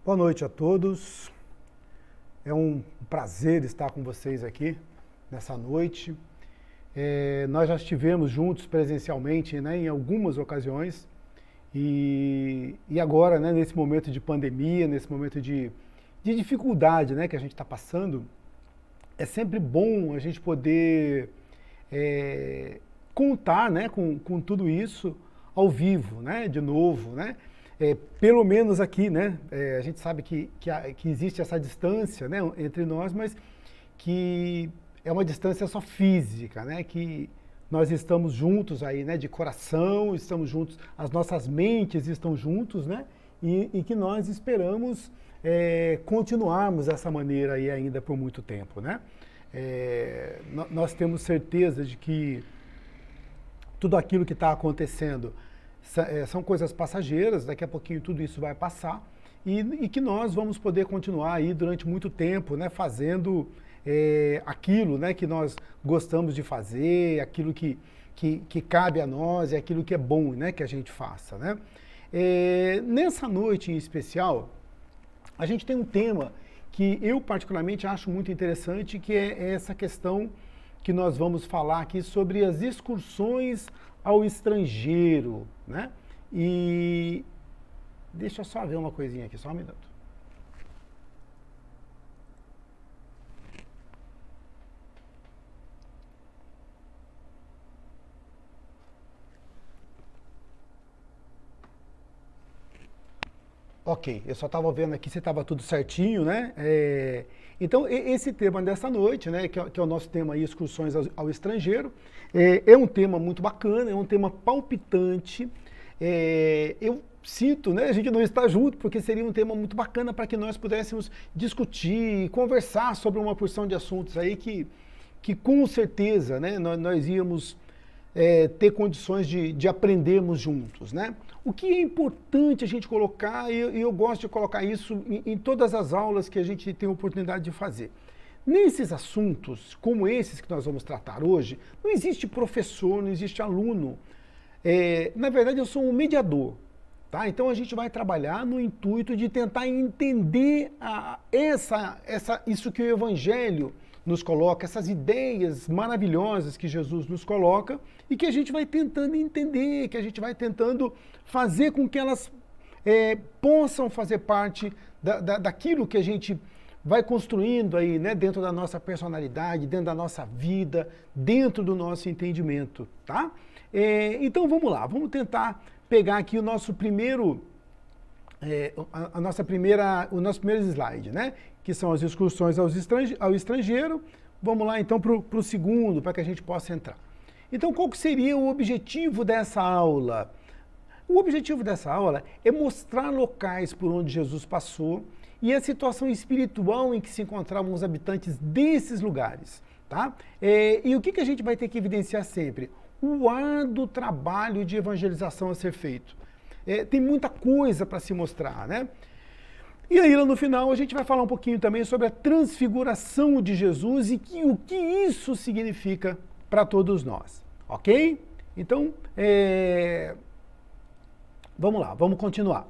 Boa noite a todos. É um prazer estar com vocês aqui nessa noite. Nós já estivemos juntos presencialmente, né, em algumas ocasiões e agora, né, nesse momento de pandemia, nesse momento de dificuldade, né, que a gente está passando, é sempre bom a gente poder contar, né, com tudo isso ao vivo, né, de novo, né? Pelo menos aqui, né, a gente sabe que existe essa distância, né, entre nós, mas que é uma distância só física, né, que nós estamos juntos aí, né, de coração, estamos juntos, as nossas mentes estão juntos, né, e que nós esperamos continuarmos dessa maneira aí ainda por muito tempo, né. Nós temos certeza de que tudo aquilo que está acontecendo são coisas passageiras, daqui a pouquinho tudo isso vai passar e que nós vamos poder continuar aí durante muito tempo, né, fazendo aquilo, né, que nós gostamos de fazer, aquilo que cabe a nós e aquilo que é bom, né, que a gente faça, né. Nessa noite em especial, a gente tem um tema que eu particularmente acho muito interessante, que é essa questão que nós vamos falar aqui sobre as excursões ao estrangeiro, né? E deixa eu só ver uma coisinha aqui, só um minuto. Ok, eu só estava vendo aqui se estava tudo certinho, né? Então, esse tema dessa noite, né, que é o nosso tema aí, excursões ao estrangeiro, é um tema muito bacana, é um tema palpitante. Eu sinto, né, a gente não está junto, porque seria um tema muito bacana para que nós pudéssemos discutir, conversar sobre uma porção de assuntos aí que com certeza, né, nós íamos ter condições de aprendermos juntos, né? O que é importante a gente colocar, e eu gosto de colocar isso em todas as aulas que a gente tem a oportunidade de fazer. Nesses assuntos, como esses que nós vamos tratar hoje, não existe professor, não existe aluno. Na verdade, eu sou um mediador, tá? Então a gente vai trabalhar no intuito de tentar entender isso que o Evangelho nos coloca, essas ideias maravilhosas que Jesus nos coloca e que a gente vai tentando entender, que a gente vai tentando fazer com que elas possam fazer parte daquilo que a gente vai construindo aí, né, dentro da nossa personalidade, dentro da nossa vida, dentro do nosso entendimento, tá? Então vamos lá, vamos tentar pegar aqui o nosso primeiro, o nosso primeiro slide, né? Que são as excursões ao estrangeiro. Vamos lá então para o segundo, para que a gente possa entrar. Então qual que seria o objetivo dessa aula? O objetivo dessa aula é mostrar locais por onde Jesus passou e a situação espiritual em que se encontravam os habitantes desses lugares, tá? E o que a gente vai ter que evidenciar sempre? O árduo trabalho de evangelização a ser feito. Tem muita coisa para se mostrar, né? E aí, lá no final, a gente vai falar um pouquinho também sobre a transfiguração de Jesus e o que isso significa para todos nós, ok? Então, vamos lá, vamos continuar.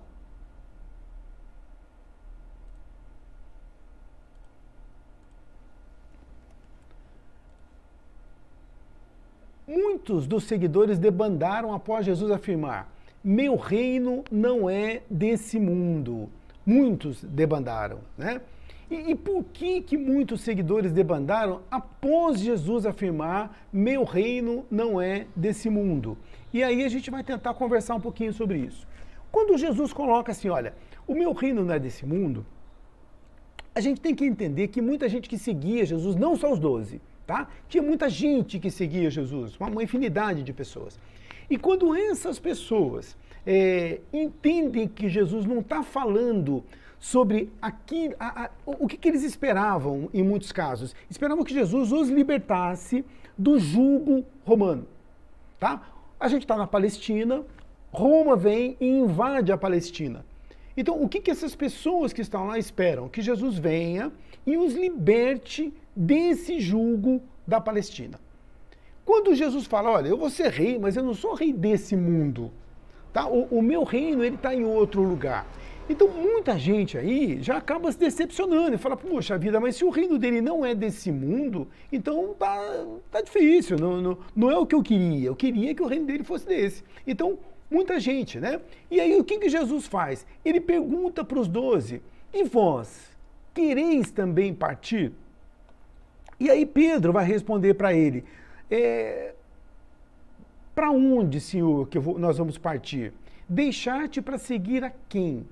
Muitos dos seguidores debandaram após Jesus afirmar: meu reino não é desse mundo. Muitos debandaram, né? E por que muitos seguidores debandaram após Jesus afirmar: meu reino não é desse mundo? E aí a gente vai tentar conversar um pouquinho sobre isso. Quando Jesus coloca assim, olha, o meu reino não é desse mundo, a gente tem que entender que muita gente que seguia Jesus, não só os 12, tá? Tinha muita gente que seguia Jesus, uma infinidade de pessoas. E quando essas pessoas entendem que Jesus não está falando sobre o que eles esperavam em muitos casos. Esperavam que Jesus os libertasse do jugo romano. Tá? A gente está na Palestina, Roma vem e invade a Palestina. Então, o que essas pessoas que estão lá esperam? Que Jesus venha e os liberte desse jugo da Palestina. Quando Jesus fala, olha, eu vou ser rei, mas eu não sou rei desse mundo. Tá? O meu reino está em outro lugar. Então, muita gente aí já acaba se decepcionando e fala, poxa vida, mas se o reino dele não é desse mundo, então tá difícil, não é o que eu queria que o reino dele fosse desse. Então, muita gente, né? E aí, o que Jesus faz? Ele pergunta para os 12, e vós, quereis também partir? E aí Pedro vai responder para ele, para onde, Senhor, nós vamos partir? Deixar-te para seguir a quem?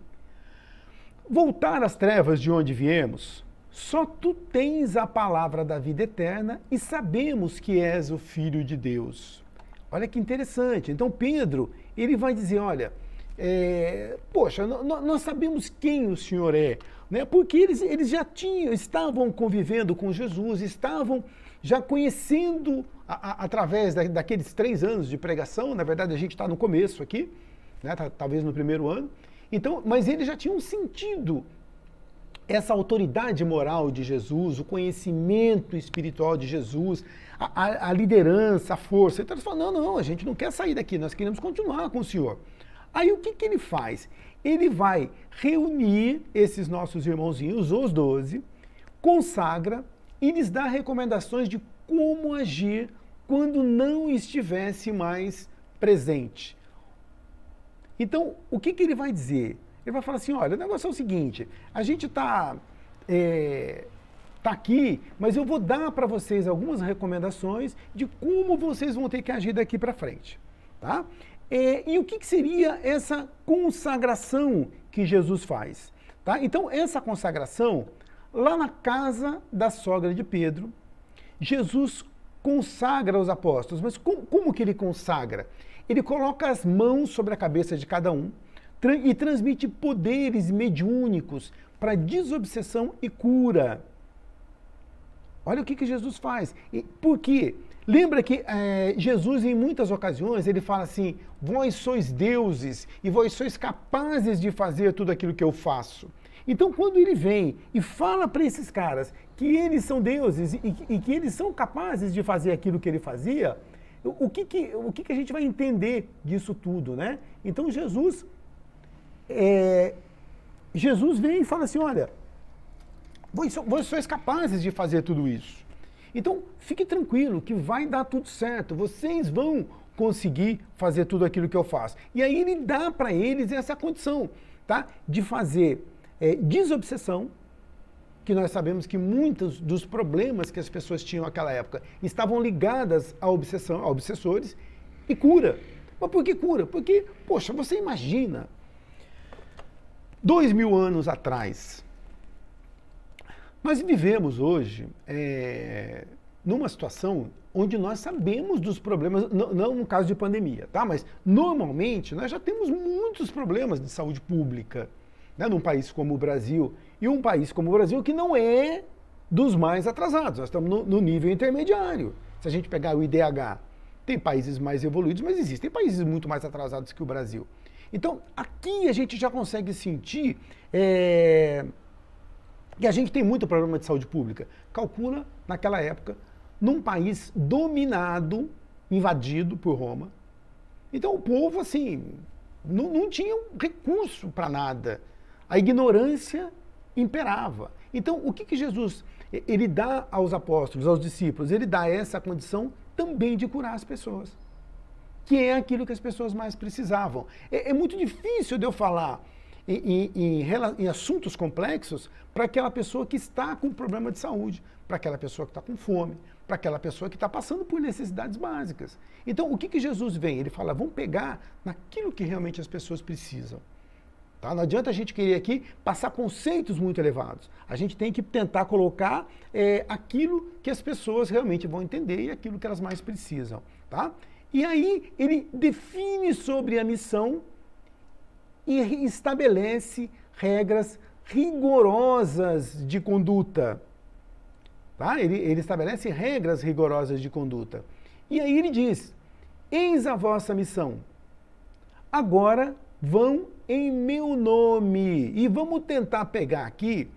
Voltar às trevas de onde viemos? Só tu tens a palavra da vida eterna e sabemos que és o Filho de Deus. Olha que interessante. Então Pedro, ele vai dizer, olha, poxa, nós sabemos quem o Senhor é, né? Porque eles já estavam convivendo com Jesus, estavam já conhecendo através daqueles 3 anos de pregação. Na verdade, a gente está no começo aqui, né? Talvez no primeiro ano. Então, mas eles já tinham sentido essa autoridade moral de Jesus, o conhecimento espiritual de Jesus, a liderança, a força. Então eles falam, não, a gente não quer sair daqui, nós queremos continuar com o Senhor. Aí o que ele faz? Ele vai reunir esses nossos irmãozinhos, os 12, consagra e lhes dá recomendações de como agir quando não estivesse mais presente. Então, o que ele vai dizer? Ele vai falar assim, olha, o negócio é o seguinte, a gente tá aqui, mas eu vou dar para vocês algumas recomendações de como vocês vão ter que agir daqui para frente, tá? E o que seria essa consagração que Jesus faz? Tá? Então, essa consagração, lá na casa da sogra de Pedro, Jesus consagra os apóstolos. Mas como que ele consagra? Ele coloca as mãos sobre a cabeça de cada um e transmite poderes mediúnicos para desobsessão e cura. Olha o que Jesus faz. Por quê? Lembra que Jesus, em muitas ocasiões, ele fala assim, vós sois deuses e vós sois capazes de fazer tudo aquilo que eu faço. Então, quando ele vem e fala para esses caras que eles são deuses e que eles são capazes de fazer aquilo que ele fazia, o que a gente vai entender disso tudo, né? Então, Jesus vem e fala assim, olha, vós sois capazes de fazer tudo isso. Então, fique tranquilo que vai dar tudo certo, vocês vão conseguir fazer tudo aquilo que eu faço. E aí ele dá para eles essa condição, tá? De fazer desobsessão, que nós sabemos que muitos dos problemas que as pessoas tinham naquela época estavam ligadas à obsessão, a obsessores, e cura. Mas por que cura? Porque, poxa, você imagina, 2000 anos atrás, nós vivemos hoje numa situação onde nós sabemos dos problemas, não no caso de pandemia, tá? Mas normalmente nós já temos muitos problemas de saúde pública, né? Num país como o Brasil, e um país como o Brasil que não é dos mais atrasados, nós estamos no nível intermediário. Se a gente pegar o IDH, tem países mais evoluídos, mas existem países muito mais atrasados que o Brasil. Então, aqui a gente já consegue sentir que a gente tem muito problema de saúde pública. Calcula, naquela época, num país dominado, invadido por Roma. Então, o povo, assim, não tinha recurso para nada. A ignorância imperava. Então, o que Jesus, ele dá aos apóstolos, aos discípulos? Ele dá essa condição também de curar as pessoas, que é aquilo que as pessoas mais precisavam. É muito difícil de eu falar em assuntos complexos para aquela pessoa que está com problema de saúde, para aquela pessoa que está com fome, para aquela pessoa que está passando por necessidades básicas. Então, o que Jesus vem? Ele fala, vamos pegar naquilo que realmente as pessoas precisam. Tá? Não adianta a gente querer aqui passar conceitos muito elevados. A gente tem que tentar colocar aquilo que as pessoas realmente vão entender e aquilo que elas mais precisam. Tá? E aí ele define sobre a missão e estabelece regras rigorosas de conduta. Tá? Ele estabelece regras rigorosas de conduta. E aí ele diz, eis a vossa missão. Agora vão em meu nome. E vamos tentar pegar aqui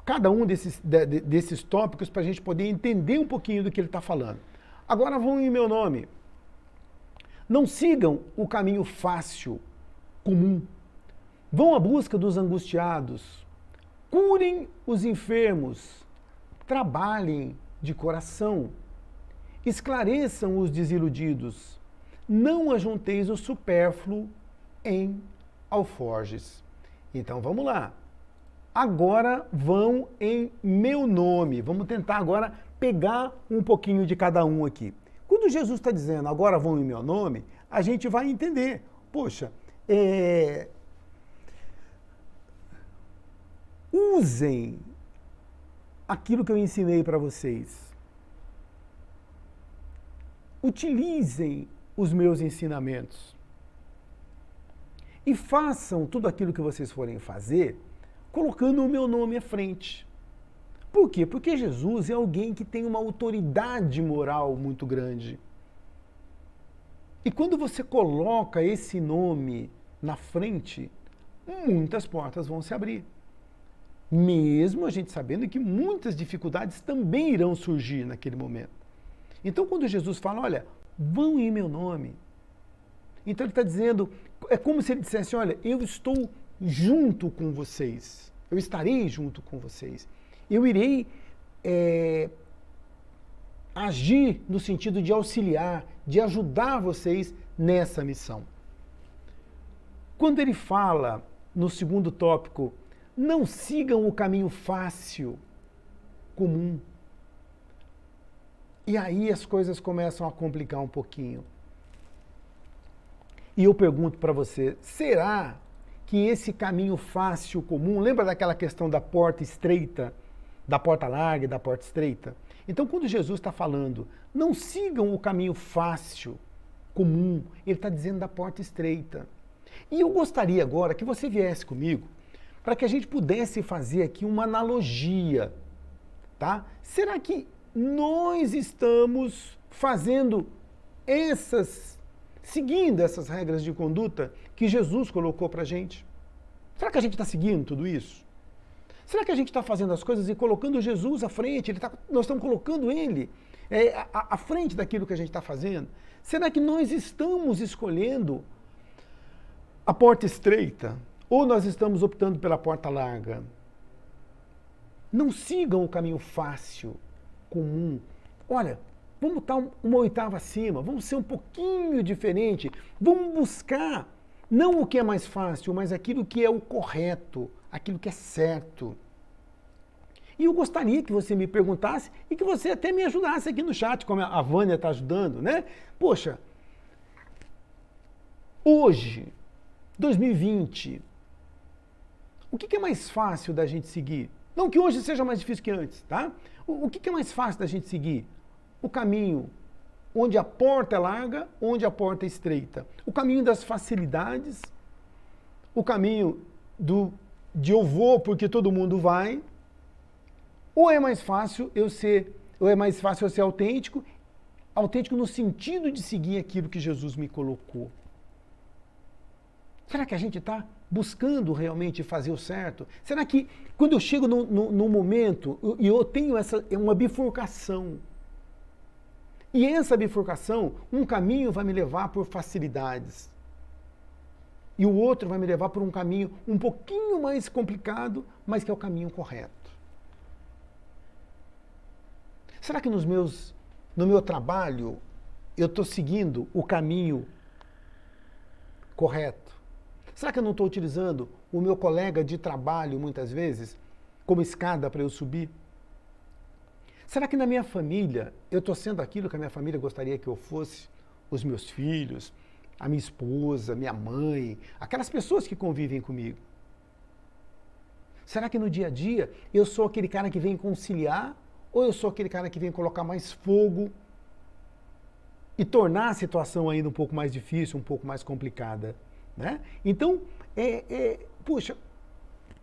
cada um desses tópicos para a gente poder entender um pouquinho do que ele está falando. Agora vão em meu nome. Não sigam o caminho fácil, comum. Vão à busca dos angustiados, curem os enfermos, trabalhem de coração, esclareçam os desiludidos, não ajunteis o supérfluo em alforjes. Então vamos lá. Agora vão em meu nome. Vamos tentar agora pegar um pouquinho de cada um aqui. Quando Jesus está dizendo agora vão em meu nome, a gente vai entender. Poxa, usem aquilo que eu ensinei para vocês. Utilizem os meus ensinamentos. E façam tudo aquilo que vocês forem fazer, colocando o meu nome à frente. Por quê? Porque Jesus é alguém que tem uma autoridade moral muito grande. E quando você coloca esse nome na frente, muitas portas vão se abrir. Mesmo a gente sabendo que muitas dificuldades também irão surgir naquele momento. Então, quando Jesus fala, olha, vão em meu nome. Então ele está dizendo, é como se ele dissesse, olha, eu estou junto com vocês. Eu estarei junto com vocês. Eu irei agir no sentido de auxiliar, de ajudar vocês nessa missão. Quando ele fala, no segundo tópico, não sigam o caminho fácil, comum. E aí as coisas começam a complicar um pouquinho. E eu pergunto para você, será que esse caminho fácil, comum, lembra daquela questão da porta estreita, da porta larga e da porta estreita? Então, quando Jesus está falando, não sigam o caminho fácil, comum, ele está dizendo da porta estreita. E eu gostaria agora que você viesse comigo para que a gente pudesse fazer aqui uma analogia, tá? Será que nós estamos fazendo seguindo essas regras de conduta que Jesus colocou para a gente? Será que a gente está seguindo tudo isso? Será que a gente está fazendo as coisas e colocando Jesus à frente? Nós estamos colocando Ele à frente daquilo que a gente está fazendo? Será que nós estamos escolhendo a porta estreita? Ou nós estamos optando pela porta larga? Não sigam o caminho fácil, comum. Olha, vamos estar uma oitava acima, vamos ser um pouquinho diferente, vamos buscar não o que é mais fácil, mas aquilo que é o correto, aquilo que é certo. E eu gostaria que você me perguntasse e que você até me ajudasse aqui no chat, como a Vânia está ajudando, né? Poxa, hoje, 2020, o que é mais fácil da gente seguir? Não que hoje seja mais difícil que antes, tá? O que é mais fácil da gente seguir? O caminho onde a porta é larga, onde a porta é estreita. O caminho das facilidades, o caminho de eu vou porque todo mundo vai, ou é mais fácil eu ser autêntico no sentido de seguir aquilo que Jesus me colocou. Será que a gente está buscando realmente fazer o certo? Será que quando eu chego num momento e eu tenho uma bifurcação, e essa bifurcação, um caminho vai me levar por facilidades e o outro vai me levar por um caminho um pouquinho mais complicado, mas que é o caminho correto? Será que no meu trabalho eu estou seguindo o caminho correto? Será que eu não estou utilizando o meu colega de trabalho, muitas vezes, como escada para eu subir? Será que na minha família eu estou sendo aquilo que a minha família gostaria que eu fosse? Os meus filhos, a minha esposa, minha mãe, aquelas pessoas que convivem comigo. Será que no dia a dia eu sou aquele cara que vem conciliar ou eu sou aquele cara que vem colocar mais fogo e tornar a situação ainda um pouco mais difícil, um pouco mais complicada? Né? Então, puxa,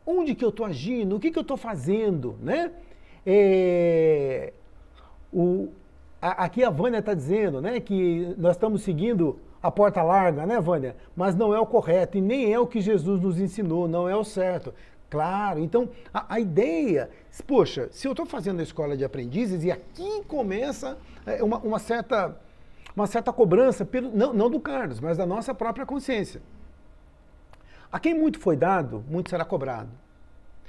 onde que eu estou agindo? O que eu estou fazendo? Né? Aqui a Vânia está dizendo, né, que nós estamos seguindo a porta larga, né, Vânia? Mas não é o correto e nem é o que Jesus nos ensinou, não é o certo. Claro, então a ideia, poxa, se eu estou fazendo a escola de aprendizes e aqui começa uma certa cobrança, não do Carlos, mas da nossa própria consciência. A quem muito foi dado, muito será cobrado.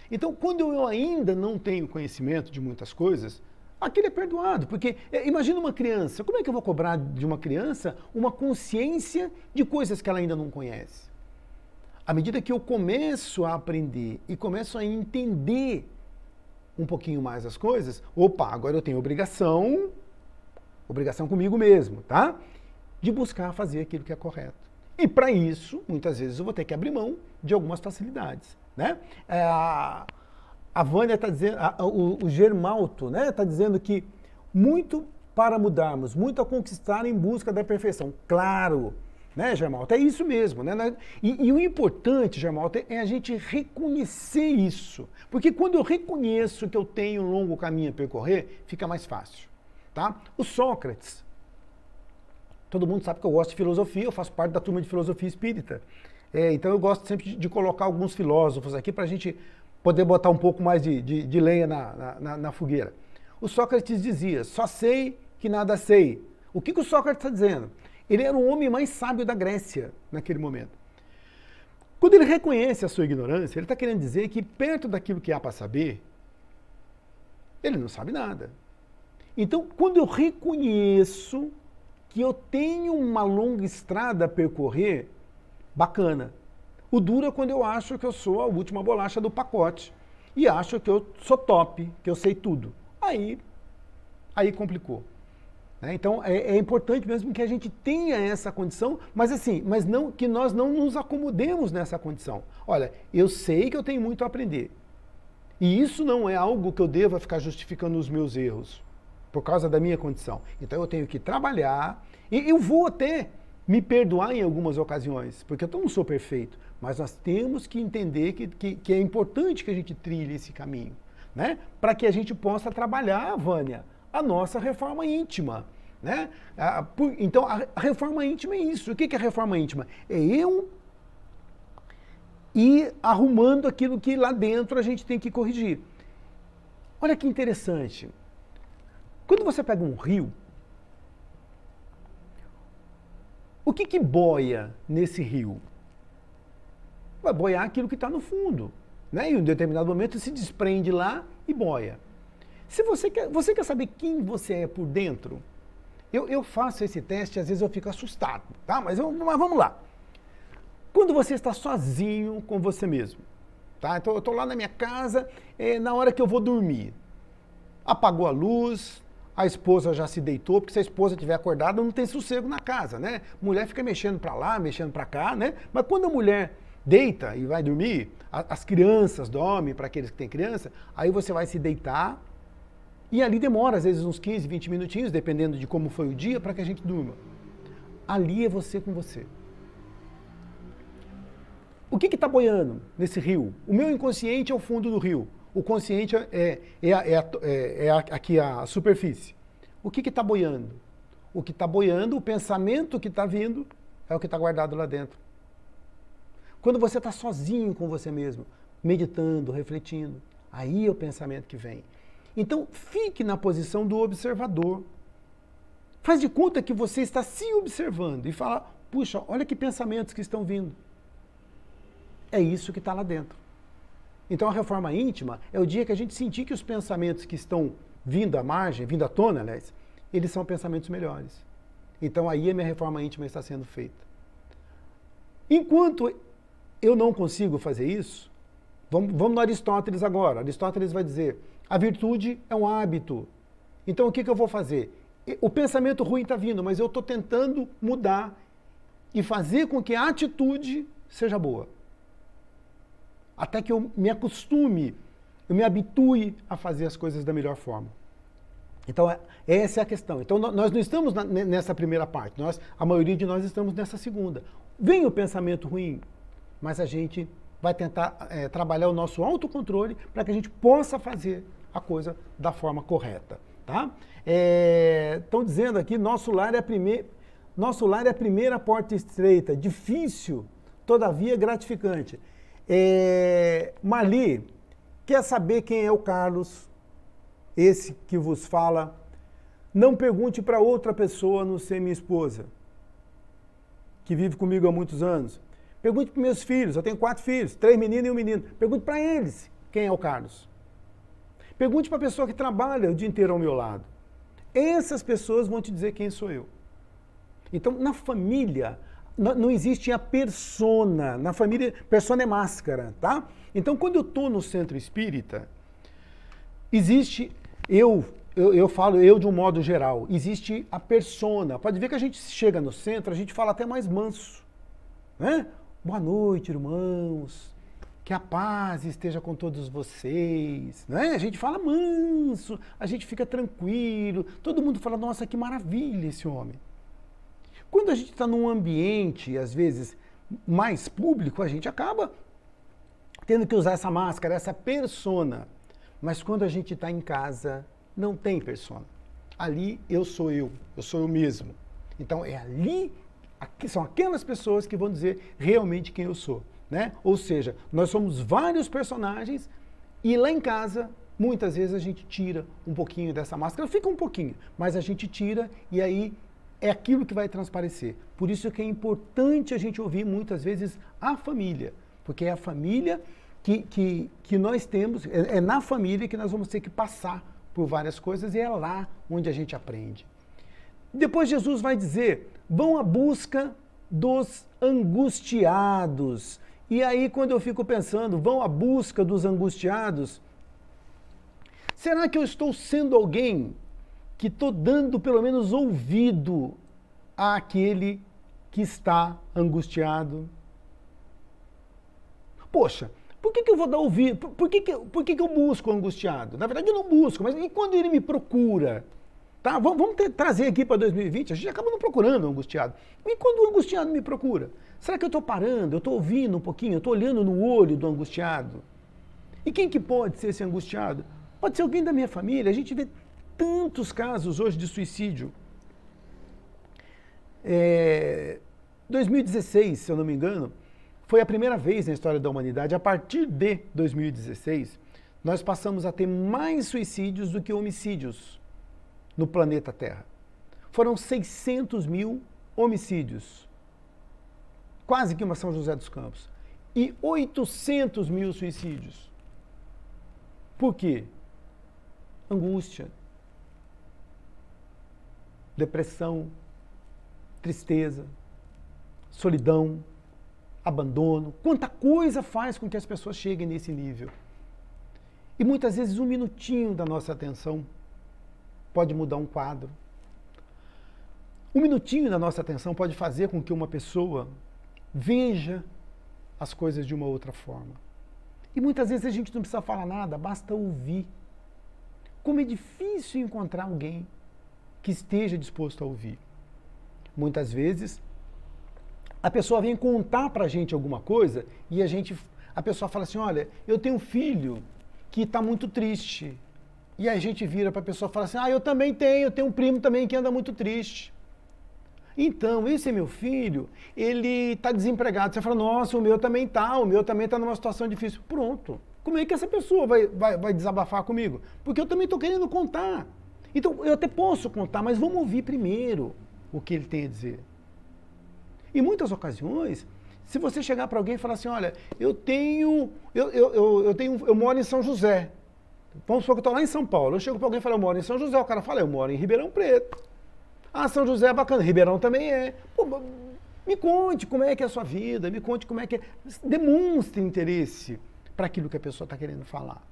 Então, quando eu ainda não tenho conhecimento de muitas coisas, aquele é perdoado. Porque imagina uma criança, como é que eu vou cobrar de uma criança uma consciência de coisas que ela ainda não conhece? À medida que eu começo a aprender e começo a entender um pouquinho mais as coisas, opa, agora eu tenho obrigação comigo mesmo, tá? De buscar fazer aquilo que é correto. E para isso, muitas vezes eu vou ter que abrir mão de algumas facilidades, né? A Vânia está dizendo, o Germalto, né, está dizendo que muito para mudarmos, muito a conquistar em busca da perfeição. Claro, né, Germalto? É isso mesmo, né? E o importante, Germalto, é a gente reconhecer isso. Porque quando eu reconheço que eu tenho um longo caminho a percorrer, fica mais fácil, tá? O Sócrates, todo mundo sabe que eu gosto de filosofia, eu faço parte da turma de filosofia espírita. Então eu gosto sempre de colocar alguns filósofos aqui para a gente poder botar um pouco mais de lenha na fogueira. O Sócrates dizia, só sei que nada sei. O que o Sócrates está dizendo? Ele era o homem mais sábio da Grécia naquele momento. Quando ele reconhece a sua ignorância, ele está querendo dizer que perto daquilo que há para saber, ele não sabe nada. Então, quando eu reconheço que eu tenho uma longa estrada a percorrer, bacana. O duro é quando eu acho que eu sou a última bolacha do pacote e acho que eu sou top, que eu sei tudo. Aí complicou. Então é importante mesmo que a gente tenha essa condição, mas assim, não que nós não nos acomodemos nessa condição. Olha, eu sei que eu tenho muito a aprender. E isso não é algo que eu deva ficar justificando os meus erros, por causa da minha condição. Então eu tenho que trabalhar, e eu vou até me perdoar em algumas ocasiões, porque eu não sou perfeito, mas nós temos que entender que é importante que a gente trilhe esse caminho, né? Para que a gente possa trabalhar, Vânia, a nossa reforma íntima, né? Então, a reforma íntima é isso. O que é a reforma íntima? É eu ir arrumando aquilo que lá dentro a gente tem que corrigir. Olha que interessante. Quando você pega um rio, o que boia nesse rio? Vai boiar aquilo que está no fundo, né? E em um determinado momento se desprende lá e boia. Se você quer saber quem você é por dentro, eu faço esse teste, às vezes eu fico assustado, tá? Mas vamos lá. Quando você está sozinho com você mesmo, tá? Então eu estou lá na minha casa, na hora que eu vou dormir, apagou a luz, a esposa já se deitou, porque se a esposa estiver acordada não tem sossego na casa, né? Mulher fica mexendo para lá, mexendo para cá, né? Mas quando a mulher deita e vai dormir, as crianças dormem, para aqueles que têm criança, aí você vai se deitar e ali demora às vezes uns 15, 20 minutinhos, dependendo de como foi o dia, para que a gente durma. Ali é você com você. O que está boiando nesse rio? O meu inconsciente é o fundo do rio. O consciente é aqui a superfície. O que está boiando? O que está boiando, o pensamento que está vindo, é o que está guardado lá dentro. Quando você está sozinho com você mesmo, meditando, refletindo, aí é o pensamento que vem. Então, fique na posição do observador. Faz de conta que você está se observando e fala, puxa, olha que pensamentos que estão vindo. É isso que está lá dentro. Então a reforma íntima é o dia que a gente sentir que os pensamentos que estão vindo à margem, vindo à tona, aliás, eles são pensamentos melhores. Então aí a minha reforma íntima está sendo feita. Enquanto eu não consigo fazer isso, vamos no Aristóteles agora. Aristóteles vai dizer, a virtude é um hábito. Então o que eu vou fazer? O pensamento ruim está vindo, mas eu estou tentando mudar e fazer com que a atitude seja boa. Até que eu me acostume, eu me habitue a fazer as coisas da melhor forma. Então, essa é a questão. Então, nós não estamos nessa primeira parte, a maioria de nós estamos nessa segunda. Vem o pensamento ruim, mas a gente vai tentar trabalhar o nosso autocontrole para que a gente possa fazer a coisa da forma correta. Tá? Estão dizendo aqui, nosso lar é a primeira porta estreita, difícil, todavia gratificante. Marli, quer saber quem é o Carlos, esse que vos fala? Não pergunte para outra pessoa a não ser minha esposa, que vive comigo há muitos anos. Pergunte para meus filhos, eu tenho 4 filhos, 3 meninos e 1 menino. Pergunte para eles quem é o Carlos. Pergunte para a pessoa que trabalha o dia inteiro ao meu lado. Essas pessoas vão te dizer quem sou eu. Então, na família, não existe a persona. Na família, persona é máscara, tá? Então, quando eu estou no centro espírita, existe eu falo eu de um modo geral, existe a persona. Pode ver que a gente chega no centro, a gente fala até mais manso, né? Boa noite, irmãos. Que a paz esteja com todos vocês, né? A gente fala manso, a gente fica tranquilo, todo mundo fala, nossa, que maravilha esse homem. Quando a gente está num ambiente, às vezes, mais público, a gente acaba tendo que usar essa máscara, essa persona. Mas quando a gente está em casa, não tem persona. Ali eu sou eu mesmo. Então é ali, são aquelas pessoas que vão dizer realmente quem eu sou. Né? Ou seja, nós somos vários personagens e lá em casa, muitas vezes a gente tira um pouquinho dessa máscara, fica um pouquinho, mas a gente tira e aí é aquilo que vai transparecer. Por isso que é importante a gente ouvir muitas vezes a família, porque é a família que nós temos, é na família que nós vamos ter que passar por várias coisas e é lá onde a gente aprende. Depois Jesus vai dizer, vão à busca dos angustiados. E aí, quando eu fico pensando, vão à busca dos angustiados, será que eu estou sendo alguém que estou dando pelo menos ouvido àquele que está angustiado? Poxa, por que eu vou dar ouvido? Por que eu busco o angustiado? Na verdade, eu não busco, mas e quando ele me procura? Tá? Vamos trazer aqui para 2020, a gente acaba não procurando o angustiado. E quando o angustiado me procura? Será que eu estou parando, eu estou ouvindo um pouquinho, eu estou olhando no olho do angustiado? E quem que pode ser esse angustiado? Pode ser alguém da minha família. A gente vê tantos casos hoje de suicídio. 2016, se eu não me engano, foi a primeira vez na história da humanidade, a partir de 2016, nós passamos a ter mais suicídios do que homicídios no planeta Terra. Foram 600 mil homicídios. Quase que uma São José dos Campos. E 800 mil suicídios. Por quê? Angústia, depressão, tristeza, solidão, abandono. Quanta coisa faz com que as pessoas cheguem nesse nível. E muitas vezes 1 minutinho da nossa atenção pode mudar um quadro. 1 minutinho da nossa atenção pode fazer com que uma pessoa veja as coisas de uma outra forma. E muitas vezes a gente não precisa falar nada, basta ouvir. Como é difícil encontrar alguém que esteja disposto a ouvir. Muitas vezes a pessoa vem contar pra gente alguma coisa e a pessoa fala assim, olha, eu tenho um filho que está muito triste. E a gente vira para a pessoa e fala assim, eu também tenho um primo também que anda muito triste. Então, esse é meu filho, ele está desempregado. Você fala, nossa, o meu também está numa situação difícil. Pronto. Como é que essa pessoa vai desabafar comigo? Porque eu também estou querendo contar. Então, eu até posso contar, mas vamos ouvir primeiro o que ele tem a dizer. Em muitas ocasiões, se você chegar para alguém e falar assim, olha, eu moro em São José. Vamos supor que eu estou lá em São Paulo. Eu chego para alguém e falo, eu moro em São José. O cara fala, eu moro em Ribeirão Preto. Ah, São José é bacana, Ribeirão também é. Pô, me conte como é que é a sua vida, me conte como é que é. Demonstre interesse para aquilo que a pessoa está querendo falar.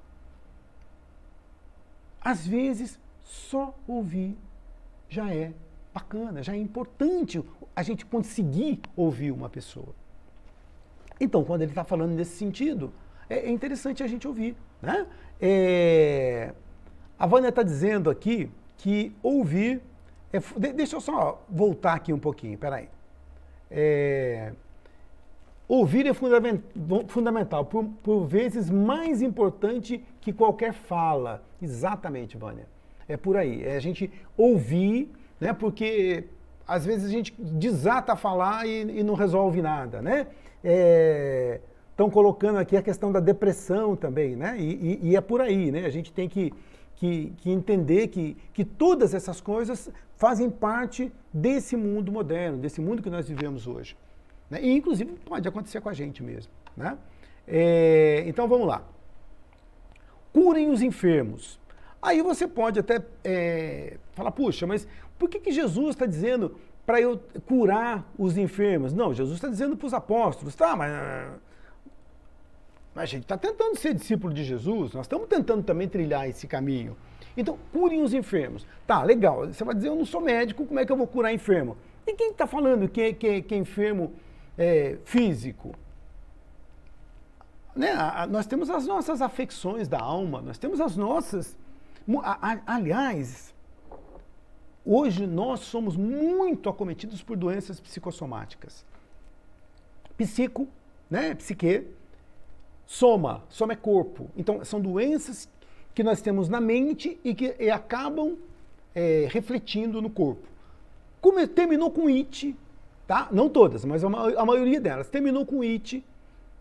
Às vezes, só ouvir já é bacana, já é importante a gente conseguir ouvir uma pessoa. Então, quando ele está falando nesse sentido, é interessante a gente ouvir, né? A Vânia está dizendo aqui que ouvir... deixa eu só voltar aqui um pouquinho, peraí. Ouvir é fundamental, por vezes mais importante que qualquer fala. Exatamente, Vânia. É por aí. É a gente ouvir, né? Porque às vezes a gente desata a falar e não resolve nada, né? Estão colocando aqui a questão da depressão também, né? E é por aí, né? A gente tem que entender que todas essas coisas fazem parte desse mundo moderno, desse mundo que nós vivemos hoje. né? E inclusive pode acontecer com a gente mesmo, né? Então vamos lá. Curem os enfermos. Aí você pode até falar, puxa, mas por que Jesus está dizendo para eu curar os enfermos? Não, Jesus está dizendo para os apóstolos, tá, mas a gente está tentando ser discípulo de Jesus, nós estamos tentando também trilhar esse caminho. Então, curem os enfermos. Tá, legal, você vai dizer, eu não sou médico, como é que eu vou curar enfermo? E quem está falando que é enfermo físico? Né? Nós temos as nossas afecções da alma, nós temos as nossas... Aliás, hoje nós somos muito acometidos por doenças psicossomáticas. Psico, né? Psique, soma é corpo. Então, são doenças que nós temos na mente e que acabam refletindo no corpo. Terminou com it, tá? Não todas, mas a maioria delas. Terminou com it,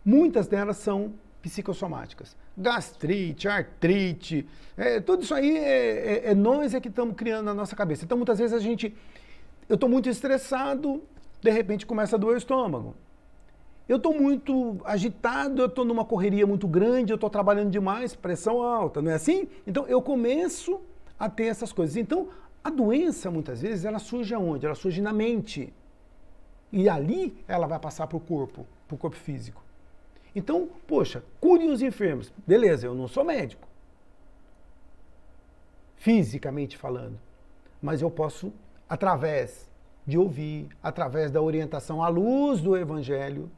muitas delas são psicossomáticas. Gastrite, artrite, tudo isso aí nós que estamos criando na nossa cabeça. Então, muitas vezes eu estou muito estressado, de repente começa a doer o estômago. Eu estou muito agitado, eu estou numa correria muito grande, eu estou trabalhando demais, pressão alta, não é assim? Então, eu começo a ter essas coisas. Então, a doença, muitas vezes, ela surge aonde? Ela surge na mente. E ali, ela vai passar para o corpo físico. Então, poxa, cure os enfermos. Beleza, eu não sou médico, fisicamente falando, mas eu posso, através de ouvir, através da orientação à luz do Evangelho,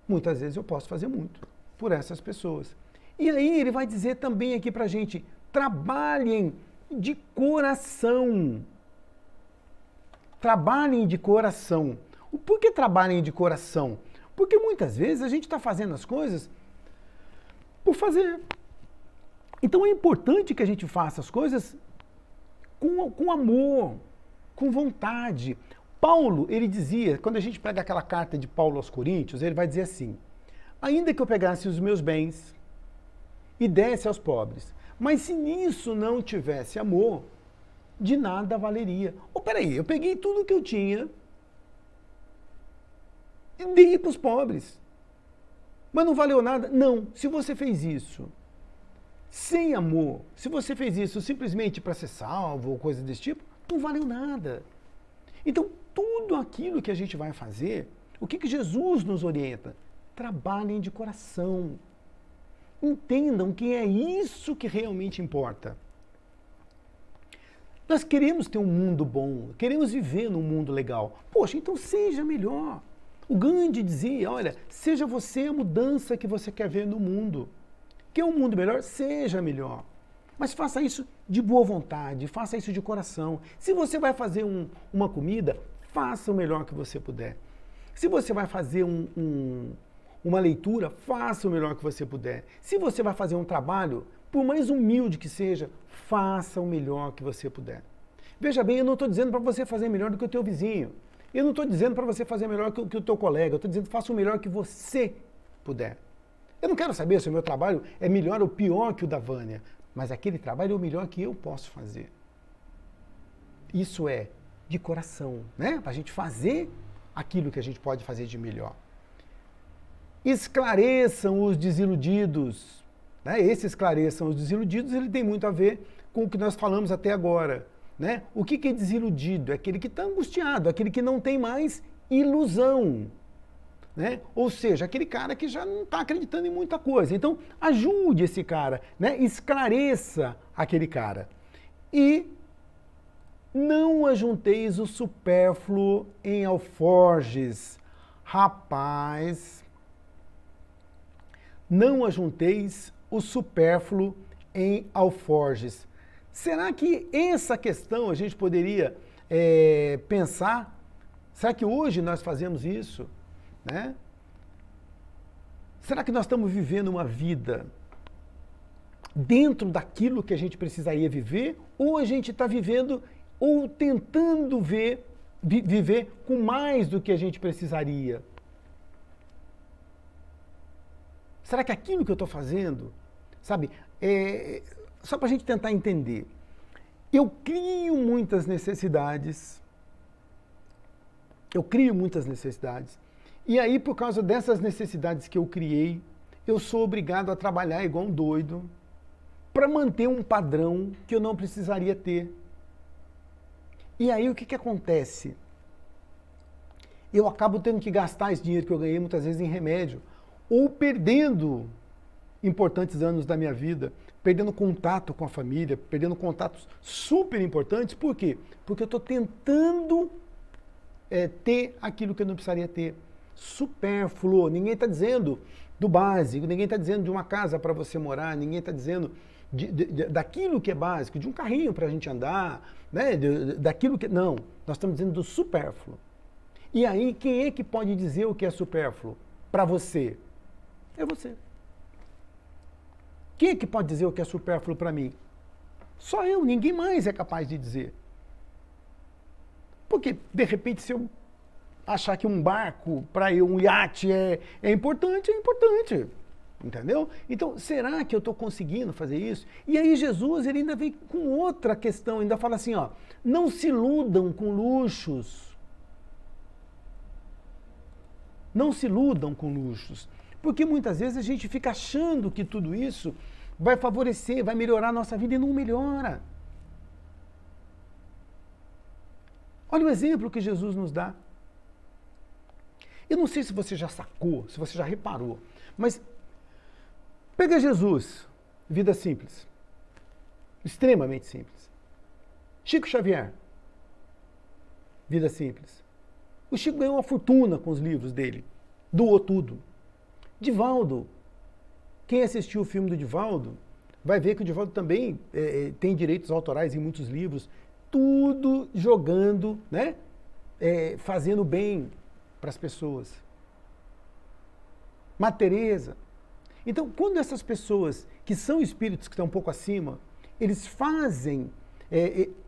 muitas vezes eu posso fazer muito por essas pessoas. E aí ele vai dizer também aqui pra gente, trabalhem de coração. Trabalhem de coração. Por que trabalhem de coração? Porque muitas vezes a gente está fazendo as coisas por fazer. Então é importante que a gente faça as coisas com amor, com vontade. Paulo, ele dizia, quando a gente pega aquela carta de Paulo aos Coríntios, ele vai dizer assim, ainda que eu pegasse os meus bens e desse aos pobres, mas se nisso não tivesse amor, de nada valeria. Peraí, eu peguei tudo que eu tinha e dei para os pobres. Mas não valeu nada? Não. Se você fez isso sem amor, se você fez isso simplesmente para ser salvo ou coisa desse tipo, não valeu nada. Então, tudo aquilo que a gente vai fazer, o que Jesus nos orienta? Trabalhem de coração. Entendam que é isso que realmente importa. Nós queremos ter um mundo bom, queremos viver num mundo legal. Poxa, então seja melhor. O Gandhi dizia, olha, seja você a mudança que você quer ver no mundo. Quer um mundo melhor? Seja melhor. Mas faça isso de boa vontade, faça isso de coração. Se você vai fazer uma comida, faça o melhor que você puder. Se você vai fazer uma leitura, faça o melhor que você puder. Se você vai fazer um trabalho, por mais humilde que seja, faça o melhor que você puder. Veja bem, eu não estou dizendo para você fazer melhor do que o teu vizinho. Eu não estou dizendo para você fazer melhor que o teu colega. Eu estou dizendo faça o melhor que você puder. Eu não quero saber se o meu trabalho é melhor ou pior que o da Vânia, mas aquele trabalho é o melhor que eu posso fazer. Isso é de coração, né? Para a gente fazer aquilo que a gente pode fazer de melhor. Esclareçam os desiludidos. Né? Esse esclareçam os desiludidos, ele tem muito a ver com o que nós falamos até agora. Né? O que é desiludido? É aquele que está angustiado, aquele que não tem mais ilusão. Né? Ou seja, aquele cara que já não está acreditando em muita coisa. Então, ajude esse cara, né? Esclareça aquele cara. E não ajunteis o supérfluo em alforjes. Rapaz, não ajunteis o supérfluo em alforjes. Será que essa questão a gente poderia pensar? Será que hoje nós fazemos isso? Né? Será que nós estamos vivendo uma vida dentro daquilo que a gente precisaria viver? Ou a gente está vivendo ou tentando viver com mais do que a gente precisaria? Será que aquilo que eu estou fazendo, sabe, só para a gente tentar entender, eu crio muitas necessidades, E aí, por causa dessas necessidades que eu criei, eu sou obrigado a trabalhar igual um doido para manter um padrão que eu não precisaria ter. E aí o que acontece? Eu acabo tendo que gastar esse dinheiro que eu ganhei muitas vezes em remédio, ou perdendo importantes anos da minha vida, perdendo contato com a família, perdendo contatos super importantes. Por quê? Porque eu estou tentando ter aquilo que eu não precisaria ter. Supérfluo. Ninguém está dizendo do básico, ninguém está dizendo de uma casa para você morar, ninguém está dizendo daquilo que é básico, de um carrinho para a gente andar, né? Daquilo que... Não, nós estamos dizendo do supérfluo. E aí, quem é que pode dizer o que é supérfluo para você? É você. Quem é que pode dizer o que é supérfluo para mim? Só eu, ninguém mais é capaz de dizer. Porque, de repente, se eu achar que um barco, para eu, um iate é importante, é importante. Entendeu? Então, será que eu estou conseguindo fazer isso? E aí Jesus, ele ainda vem com outra questão, ainda fala assim, ó, não se iludam com luxos. Não se iludam com luxos. Porque muitas vezes a gente fica achando que tudo isso vai favorecer, vai melhorar a nossa vida e não melhora. Olha o exemplo que Jesus nos dá. Eu não sei se você já sacou, se você já reparou, mas pega Jesus, vida simples, extremamente simples. Chico Xavier, vida simples. O Chico ganhou uma fortuna com os livros dele, doou tudo. Divaldo, quem assistiu o filme do Divaldo, vai ver que o Divaldo também tem direitos autorais em muitos livros, tudo jogando, né? Fazendo bem para as pessoas. Madre Teresa. Então, quando essas pessoas que são espíritos que estão um pouco acima, eles fazem,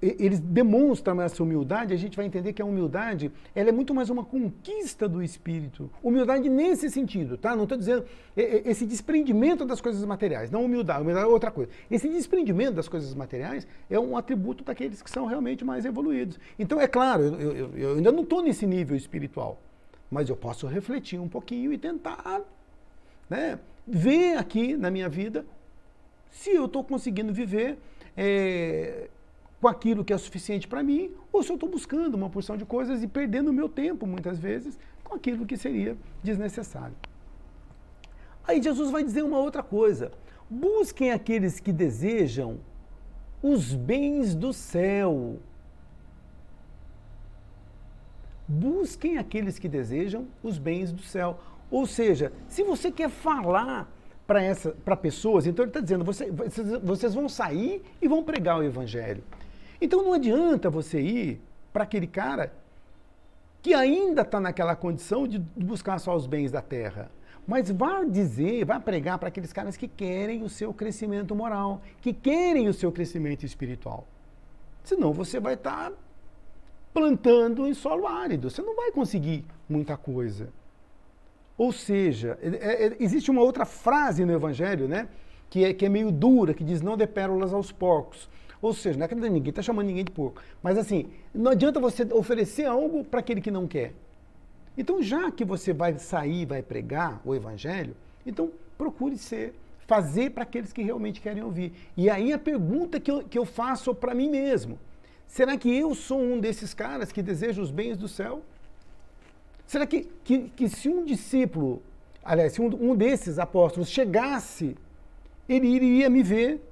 eles demonstram essa humildade, a gente vai entender que a humildade, ela é muito mais uma conquista do espírito. Humildade nesse sentido, tá? Não estou dizendo esse desprendimento das coisas materiais, não humildade é outra coisa. Esse desprendimento das coisas materiais é um atributo daqueles que são realmente mais evoluídos. Então, é claro, eu ainda não estou nesse nível espiritual, mas eu posso refletir um pouquinho e tentar, né, ver aqui na minha vida se eu estou conseguindo viver com aquilo que é suficiente para mim, ou se eu estou buscando uma porção de coisas e perdendo o meu tempo, muitas vezes, com aquilo que seria desnecessário. Aí Jesus vai dizer uma outra coisa. Busquem aqueles que desejam os bens do céu. Busquem aqueles que desejam os bens do céu. Ou seja, se você quer falar para pessoas, então ele está dizendo, vocês vão sair e vão pregar o evangelho. Então não adianta você ir para aquele cara que ainda está naquela condição de buscar só os bens da terra. Mas vá dizer, vá pregar para aqueles caras que querem o seu crescimento moral, que querem o seu crescimento espiritual. Senão você vai estar plantando em solo árido, você não vai conseguir muita coisa. Ou seja, existe uma outra frase no Evangelho, né, que é meio dura, que diz, não dê pérolas aos porcos. Ou seja, não é que ninguém está chamando ninguém de porco, mas assim, não adianta você oferecer algo para aquele que não quer. Então, já que você vai sair, vai pregar o Evangelho, então procure fazer para aqueles que realmente querem ouvir. E aí a pergunta que eu faço para mim mesmo, será que eu sou um desses caras que deseja os bens do céu? Será que se um discípulo, aliás, se um desses apóstolos chegasse, ele iria me ver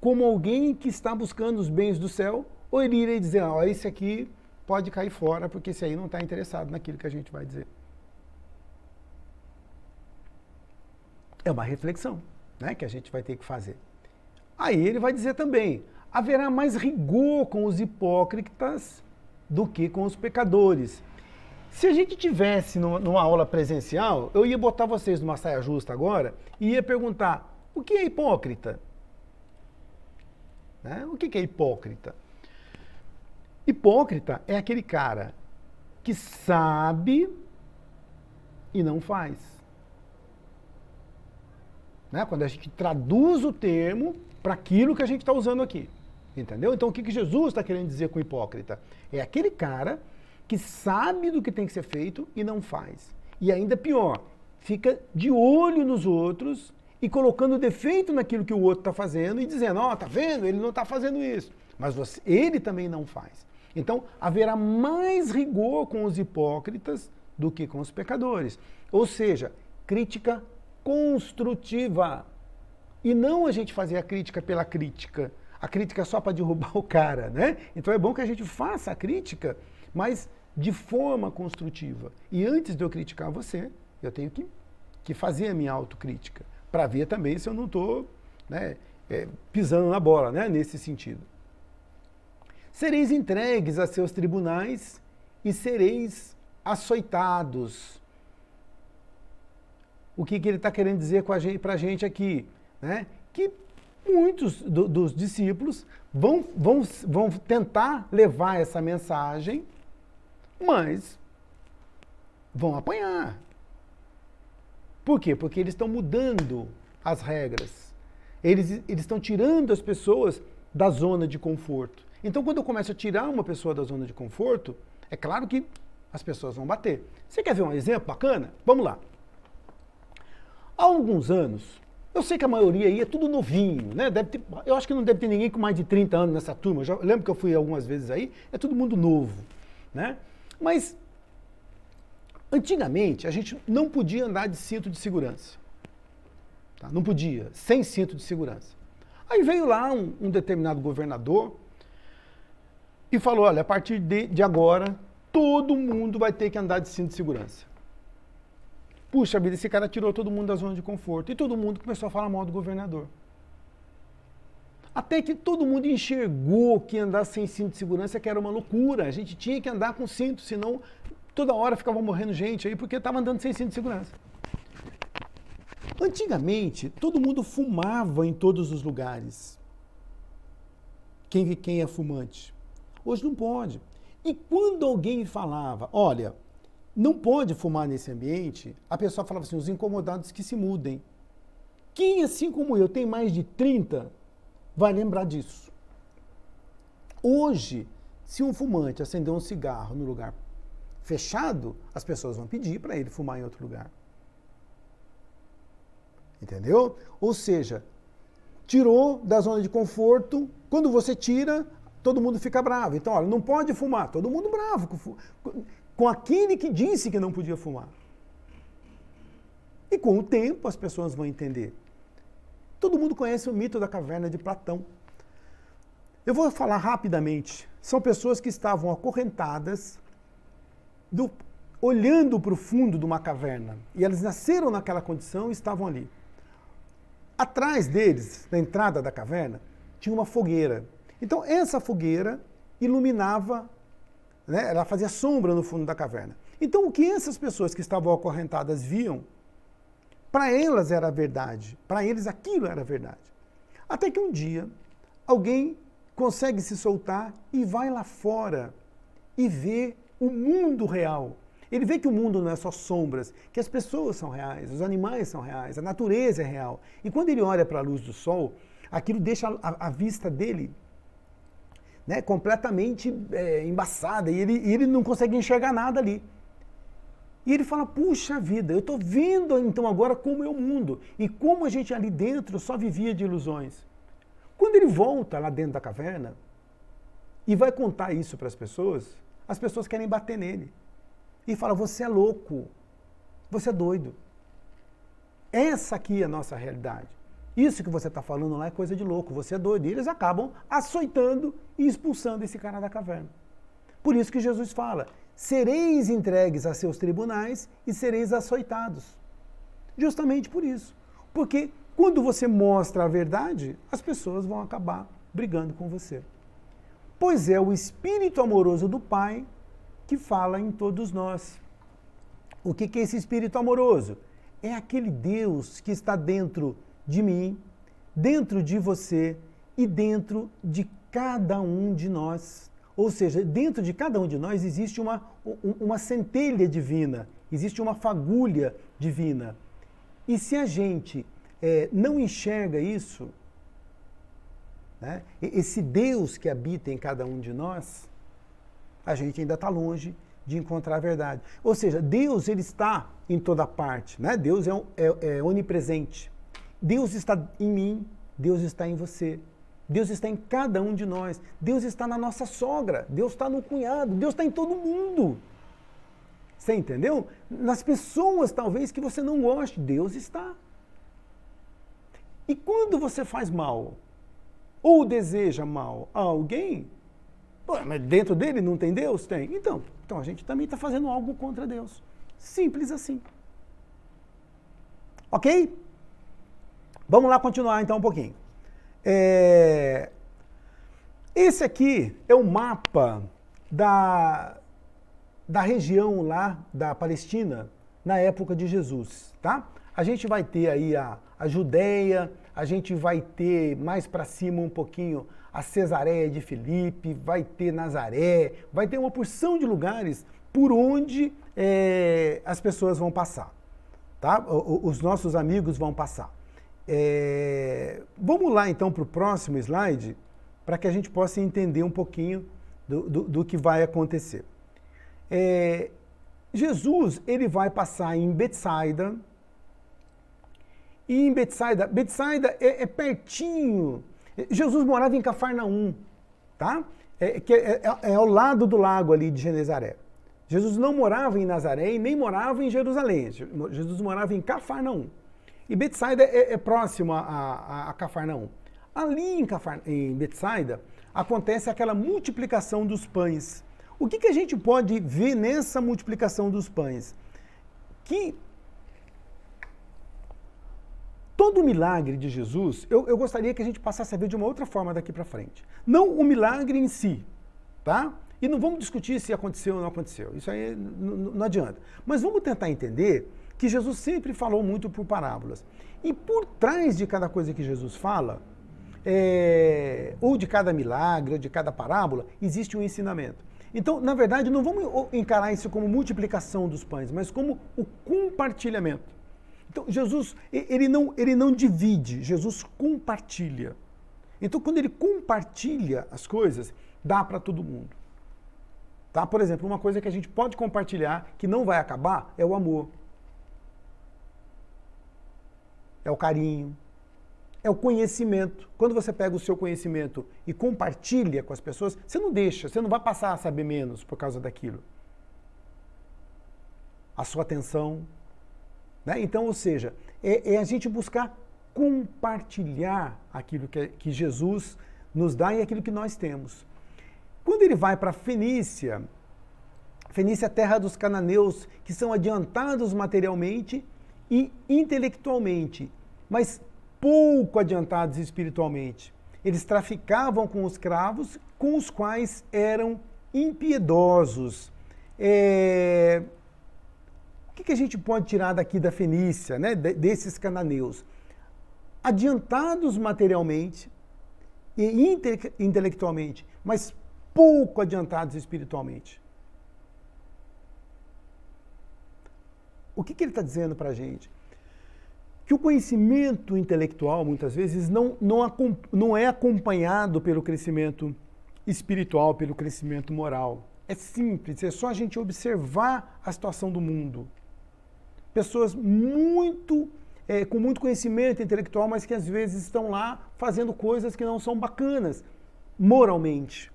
como alguém que está buscando os bens do céu, ou ele iria dizer, ó, esse aqui pode cair fora, porque esse aí não está interessado naquilo que a gente vai dizer. É uma reflexão, né, que a gente vai ter que fazer. Aí ele vai dizer também, haverá mais rigor com os hipócritas do que com os pecadores. Se a gente tivesse numa aula presencial, eu ia botar vocês numa saia justa agora e ia perguntar, o que é hipócrita? Né? O que é hipócrita? Hipócrita é aquele cara que sabe e não faz. Né? Quando a gente traduz o termo para aquilo que a gente está usando aqui. Entendeu? Então o que Jesus está querendo dizer com hipócrita? É aquele cara que sabe do que tem que ser feito e não faz. E ainda pior, fica de olho nos outros e colocando defeito naquilo que o outro está fazendo e dizendo, ó, tá vendo? Ele não está fazendo isso. Mas ele também não faz. Então, haverá mais rigor com os hipócritas do que com os pecadores. Ou seja, crítica construtiva. E não a gente fazer a crítica pela crítica. A crítica só para derrubar o cara, né? Então é bom que a gente faça a crítica, mas de forma construtiva. E antes de eu criticar você, eu tenho que fazer a minha autocrítica, para ver também se eu não estou, né, pisando na bola, né, nesse sentido. Sereis entregues a seus tribunais e sereis açoitados. O que ele está querendo dizer para a gente aqui? Né? Que muitos dos discípulos vão tentar levar essa mensagem, mas vão apanhar. Por quê? Porque eles estão mudando as regras. Eles estão tirando as pessoas da zona de conforto. Então, quando eu começo a tirar uma pessoa da zona de conforto, é claro que as pessoas vão bater. Você quer ver um exemplo bacana? Vamos lá. Há alguns anos, eu sei que a maioria aí é tudo novinho, né? Eu acho que não deve ter ninguém com mais de 30 anos nessa turma. Eu lembro que eu fui algumas vezes aí, é todo mundo novo, né? Mas, antigamente, a gente não podia andar de cinto de segurança. Tá? Não podia, sem cinto de segurança. Aí veio lá um determinado governador e falou, olha, a partir de agora, todo mundo vai ter que andar de cinto de segurança. Puxa vida, esse cara tirou todo mundo da zona de conforto. E todo mundo começou a falar mal do governador. Até que todo mundo enxergou que andar sem cinto de segurança que era uma loucura. A gente tinha que andar com cinto, senão toda hora ficava morrendo gente aí porque estava andando sem cinto de segurança. Antigamente, todo mundo fumava em todos os lugares. Quem é fumante? Hoje não pode. E quando alguém falava, olha, não pode fumar nesse ambiente, a pessoa falava assim, os incomodados que se mudem. Quem, assim como eu, tem mais de 30, vai lembrar disso. Hoje, se um fumante acender um cigarro no lugar fechado, as pessoas vão pedir para ele fumar em outro lugar. Entendeu? Ou seja, tirou da zona de conforto, quando você tira, todo mundo fica bravo. Então, olha, não pode fumar, todo mundo bravo com aquele que disse que não podia fumar. E com o tempo as pessoas vão entender. Todo mundo conhece o mito da caverna de Platão. Eu vou falar rapidamente. São pessoas que estavam acorrentadas, olhando para o fundo de uma caverna. E elas nasceram naquela condição e estavam ali. Atrás deles, na entrada da caverna, tinha uma fogueira. Então, essa fogueira iluminava, né, ela fazia sombra no fundo da caverna. Então, o que essas pessoas que estavam acorrentadas viam, para elas era verdade. Para eles, aquilo era verdade. Até que um dia, alguém consegue se soltar e vai lá fora e vê o mundo real. Ele vê que o mundo não é só sombras, que as pessoas são reais, os animais são reais, a natureza é real. E quando ele olha para a luz do sol, aquilo deixa a vista dele, né, completamente embaçada, e ele não consegue enxergar nada ali. E ele fala, puxa vida, eu estou vendo então agora como é o mundo, e como a gente ali dentro só vivia de ilusões. Quando ele volta lá dentro da caverna, e vai contar isso para as pessoas querem bater nele. E fala, você é louco, você é doido. Essa aqui é a nossa realidade. Isso que você está falando lá é coisa de louco, você é doido. E eles acabam açoitando e expulsando esse cara da caverna. Por isso que Jesus fala, sereis entregues a seus tribunais e sereis açoitados. Justamente por isso. Porque quando você mostra a verdade, as pessoas vão acabar brigando com você. Pois é o Espírito amoroso do Pai que fala em todos nós. O que é esse Espírito amoroso? É aquele Deus que está dentro de mim, dentro de você e dentro de cada um de nós. Ou seja, dentro de cada um de nós existe uma centelha divina, existe uma fagulha divina. E se a gente não enxerga isso, né, esse Deus que habita em cada um de nós, a gente ainda está longe de encontrar a verdade. Ou seja, Deus ele está em toda parte, né? Deus é onipresente. Deus está em mim, Deus está em você. Deus está em cada um de nós. Deus está na nossa sogra, Deus está no cunhado, Deus está em todo mundo. Você entendeu? Nas pessoas, talvez, que você não goste, Deus está. E quando você faz mal, ou deseja mal a alguém, pô, mas dentro dele não tem Deus? Tem. Então a gente também está fazendo algo contra Deus. Simples assim. Ok? Vamos lá continuar então um pouquinho. Esse aqui é o mapa da região lá da Palestina na época de Jesus, tá? A gente vai ter aí a Judéia, a gente vai ter mais para cima um pouquinho a Cesareia de Filipe, vai ter Nazaré, vai ter uma porção de lugares por onde as pessoas vão passar, tá? Os nossos amigos vão passar. Vamos lá então para o próximo slide, para que a gente possa entender um pouquinho do que vai acontecer. Jesus ele vai passar em Betsaida, e em Betsaida é pertinho. Jesus morava em Cafarnaum, tá? É ao lado do lago ali de Genezaré. Jesus não morava em Nazaré e nem morava em Jerusalém. Jesus morava em Cafarnaum. E Betsaida é próximo a Cafarnaum. Ali em Betsaida acontece aquela multiplicação dos pães. O que a gente pode ver nessa multiplicação dos pães? Que todo o milagre de Jesus, eu gostaria que a gente passasse a ver de uma outra forma daqui para frente. Não o milagre em si, tá? E não vamos discutir se aconteceu ou não aconteceu. Isso aí não adianta. Mas vamos tentar entender que Jesus sempre falou muito por parábolas. E por trás de cada coisa que Jesus fala, ou de cada milagre, ou de cada parábola, existe um ensinamento. Então, na verdade, não vamos encarar isso como multiplicação dos pães, mas como o compartilhamento. Então, Jesus, ele não divide, Jesus compartilha. Então, quando ele compartilha as coisas, dá para todo mundo. Tá? Por exemplo, uma coisa que a gente pode compartilhar, que não vai acabar, é o amor. É o carinho. É o conhecimento. Quando você pega o seu conhecimento e compartilha com as pessoas, você não deixa, você não vai passar a saber menos por causa daquilo. A sua atenção. Né? Então, ou seja, é a gente buscar compartilhar aquilo que Jesus nos dá e aquilo que nós temos. Quando ele vai para Fenícia, Fenícia é a terra dos cananeus, que são adiantados materialmente e intelectualmente, mas pouco adiantados espiritualmente. Eles traficavam com os escravos, com os quais eram impiedosos. O que a gente pode tirar daqui da Fenícia, né, desses cananeus? Adiantados materialmente e intelectualmente, mas pouco adiantados espiritualmente. O que ele está dizendo para a gente? Que o conhecimento intelectual, muitas vezes, não é acompanhado pelo crescimento espiritual, pelo crescimento moral. É simples, é só a gente observar a situação do mundo. Pessoas com muito conhecimento intelectual, mas que às vezes estão lá fazendo coisas que não são bacanas, moralmente.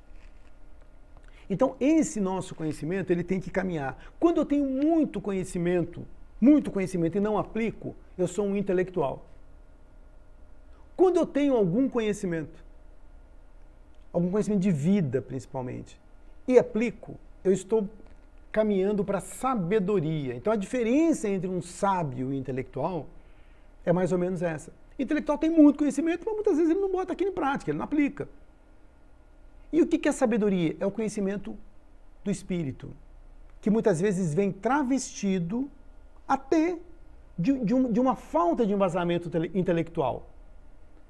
Então, esse nosso conhecimento, ele tem que caminhar. Quando eu tenho muito conhecimento e não aplico, eu sou um intelectual. Quando eu tenho algum conhecimento de vida principalmente, e aplico, eu estou caminhando para sabedoria. Então a diferença entre um sábio e intelectual é mais ou menos essa. O intelectual tem muito conhecimento, mas muitas vezes ele não bota aquilo em prática, ele não aplica. E o que é sabedoria? É o conhecimento do espírito, que muitas vezes vem travestido até de uma falta de embasamento intelectual.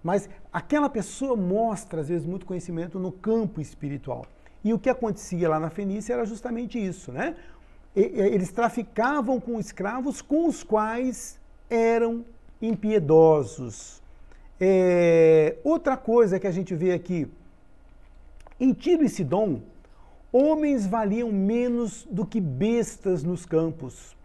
Mas aquela pessoa mostra, às vezes, muito conhecimento no campo espiritual. E o que acontecia lá na Fenícia era justamente isso, né? Eles traficavam com escravos com os quais eram impiedosos. Outra coisa que a gente vê aqui, em Tiro e Sidom, Homens valiam menos do que bestas nos campos.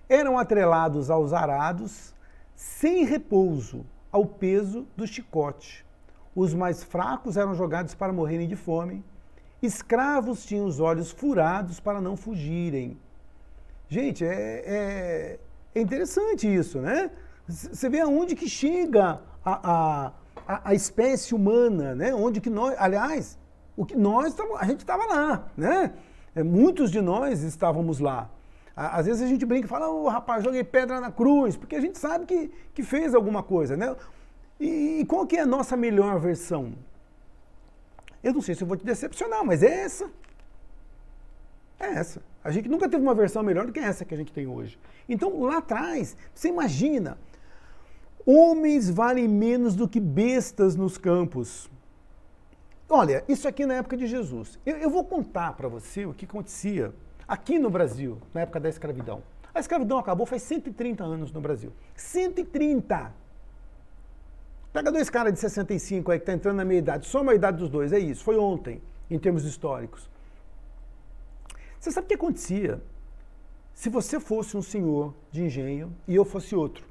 Eram atrelados aos arados, sem repouso, ao peso do chicote. Os mais fracos eram jogados para morrerem de fome. Escravos tinham os olhos furados para não fugirem. Gente, é interessante isso, né? Você vê aonde que chega a espécie humana, né? Onde que nós, aliás, a gente estava lá, né? Muitos de nós estávamos lá. Às vezes a gente brinca e fala, rapaz, joguei pedra na cruz, porque a gente sabe que fez alguma coisa, né? E qual que é a nossa melhor versão? Eu não sei se eu vou te decepcionar, mas é essa. É essa. A gente nunca teve uma versão melhor do que essa que a gente tem hoje. Então, lá atrás, você imagina, homens valem menos do que bestas nos campos. Olha, isso aqui na época de Jesus. Eu vou contar para você o que acontecia aqui no Brasil, na época da escravidão. A escravidão acabou faz 130 anos no Brasil. 130! Pega dois caras de 65 aí que tá entrando na meia idade, soma a idade dos dois, é isso, foi ontem, em termos históricos. Você sabe o que acontecia se você fosse um senhor de engenho e eu fosse outro?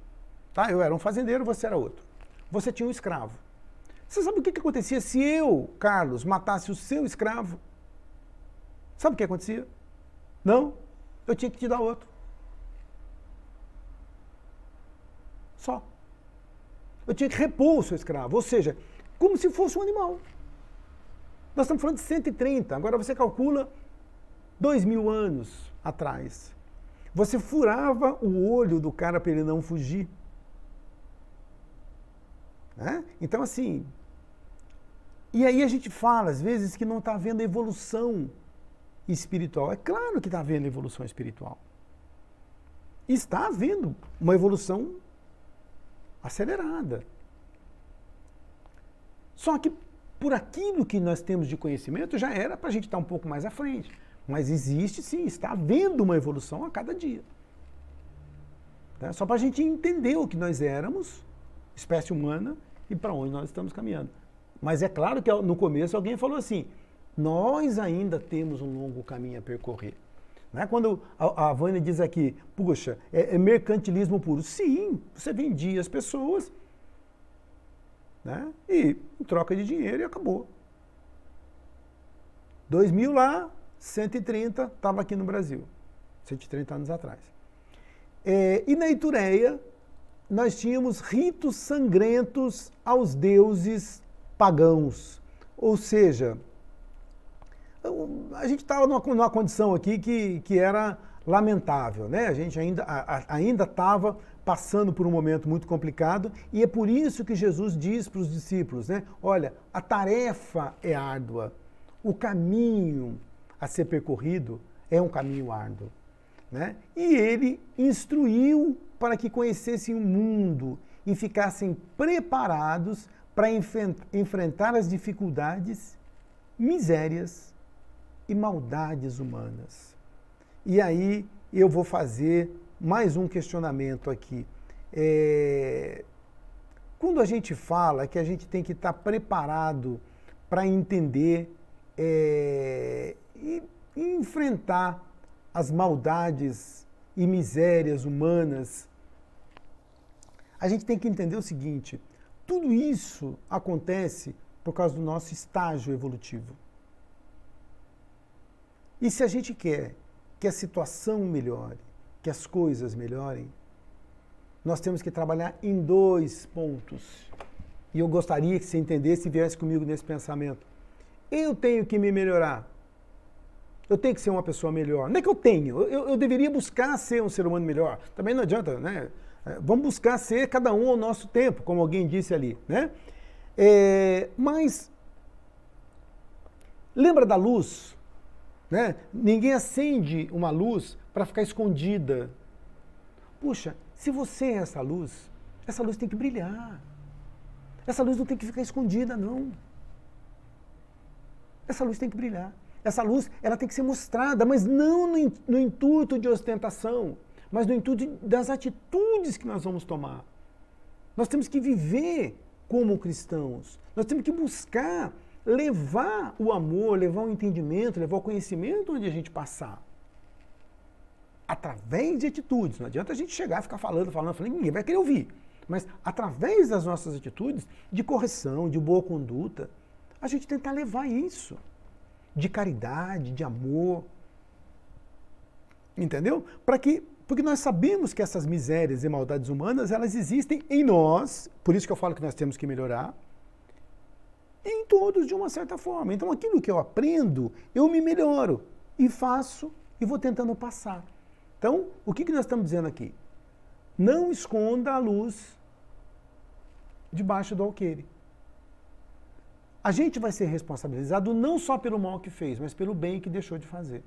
Tá? Eu era um fazendeiro, você era outro. Você tinha um escravo. Você sabe o que acontecia se eu, Carlos, matasse o seu escravo? Sabe o que acontecia? Não, eu tinha que te dar outro. Só. Eu tinha que repor o seu escravo, ou seja, como se fosse um animal. Nós estamos falando de 130, agora você calcula 2000 anos atrás. Você furava o olho do cara para ele não fugir. Né? Então, assim, e aí a gente fala, às vezes, que não está havendo evolução espiritual. É claro que está havendo evolução espiritual. Está havendo uma evolução acelerada. Só que por aquilo que nós temos de conhecimento já era para a gente estar um pouco mais à frente. Mas existe sim, está havendo uma evolução a cada dia. Tá? Só para a gente entender o que nós éramos, espécie humana, e para onde nós estamos caminhando. Mas é claro que no começo alguém falou assim, nós ainda temos um longo caminho a percorrer. Né? Quando a Vânia diz aqui, puxa, é mercantilismo puro. Sim, você vendia as pessoas, né? E em troca de dinheiro e acabou. 2000 lá, 130, estava aqui no Brasil, 130 anos atrás. E na Itureia, nós tínhamos ritos sangrentos aos deuses pagãos. Ou seja, a gente estava numa condição aqui que era lamentável, né? A gente ainda estava passando por um momento muito complicado e é por isso que Jesus diz para os discípulos, né? Olha, a tarefa é árdua, o caminho a ser percorrido é um caminho árduo, né? E ele instruiu para que conhecessem o mundo e ficassem preparados para enfrentar as dificuldades, misérias e maldades humanas. E aí eu vou fazer mais um questionamento aqui. Quando a gente fala que a gente tem que estar preparado para entender e enfrentar as maldades e misérias humanas, a gente tem que entender o seguinte, tudo isso acontece por causa do nosso estágio evolutivo. E se a gente quer que a situação melhore, que as coisas melhorem, nós temos que trabalhar em 2 pontos. E eu gostaria que você entendesse e viesse comigo nesse pensamento. Eu tenho que me melhorar. Eu tenho que ser uma pessoa melhor. Não é que eu tenho, eu deveria buscar ser um ser humano melhor. Também não adianta, né? Vamos buscar ser cada um ao nosso tempo, como alguém disse ali, né? Mas, lembra da luz? Né? Ninguém acende uma luz para ficar escondida. Puxa, se você é essa luz tem que brilhar. Essa luz não tem que ficar escondida, não. Essa luz tem que brilhar. Essa luz, ela tem que ser mostrada, mas não no intuito de ostentação, mas no intuito das atitudes que nós vamos tomar. Nós temos que viver como cristãos. Nós temos que buscar levar o amor, levar o entendimento, levar o conhecimento onde a gente passar. Através de atitudes. Não adianta a gente chegar e ficar falando, ninguém vai querer ouvir. Mas através das nossas atitudes de correção, de boa conduta, a gente tentar levar isso. De caridade, de amor. Entendeu? Porque nós sabemos que essas misérias e maldades humanas, elas existem em nós, por isso que eu falo que nós temos que melhorar, e em todos de uma certa forma. Então aquilo que eu aprendo, eu me melhoro e faço e vou tentando passar. Então, o que nós estamos dizendo aqui? Não esconda a luz debaixo do alqueire. A gente vai ser responsabilizado não só pelo mal que fez, mas pelo bem que deixou de fazer.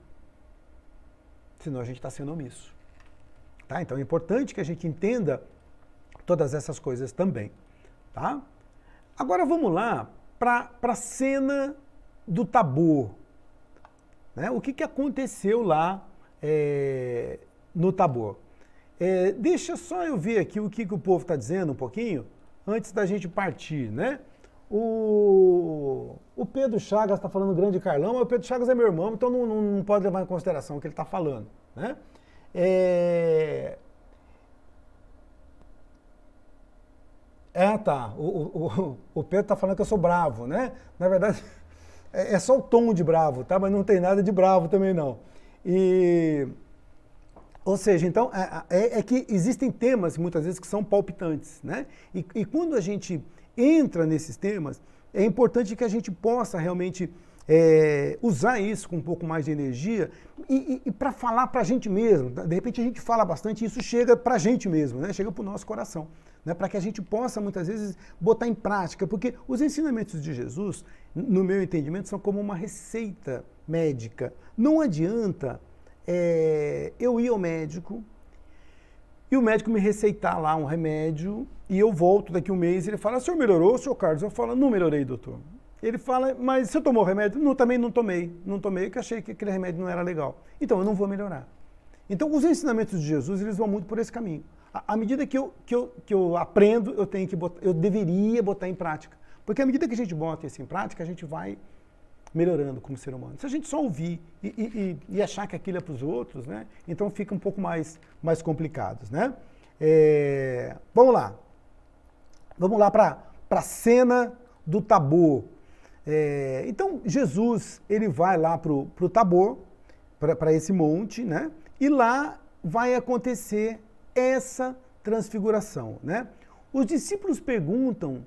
Senão a gente está sendo omisso. Tá? Então é importante que a gente entenda todas essas coisas também. Tá? Agora vamos lá para a cena do Tabor. Né? O que aconteceu lá no Tabor? Deixa só eu ver aqui o que o povo está dizendo um pouquinho, antes da gente partir, né? O Pedro Chagas está falando grande Carlão, mas o Pedro Chagas é meu irmão, então não pode levar em consideração o que ele está falando, né? Tá. O Pedro está falando que eu sou bravo, né? Na verdade, é só o tom de bravo, tá? Mas não tem nada de bravo também, não. Ou seja, então, que existem temas, muitas vezes, que são palpitantes, né? E quando a gente entra nesses temas, é importante que a gente possa realmente usar isso com um pouco mais de energia e para falar para a gente mesmo. De repente a gente fala bastante e isso chega para a gente mesmo, né? Chega para o nosso coração, né? Para que a gente possa, muitas vezes, botar em prática. Porque os ensinamentos de Jesus, no meu entendimento, são como uma receita médica. Não adianta eu ir ao médico e o médico me receitar lá um remédio e eu volto daqui um mês e ele fala: o senhor melhorou, senhor Carlos? Eu falo: não melhorei, doutor. Ele fala: mas você tomou o remédio? Não, também não tomei, porque achei que aquele remédio não era legal. Então eu não vou melhorar. Então os ensinamentos de Jesus, eles vão muito por esse caminho. À medida que eu aprendo, eu deveria botar em prática. Porque à medida que a gente bota isso em prática, a gente vai melhorando como ser humano. Se a gente só ouvir e achar que aquilo é para os outros, né? Então fica um pouco mais complicados, né? Vamos lá para a cena do Tabor. Então Jesus, ele vai lá para o Tabor, para esse monte, né? E lá vai acontecer essa transfiguração, né? Os discípulos perguntam,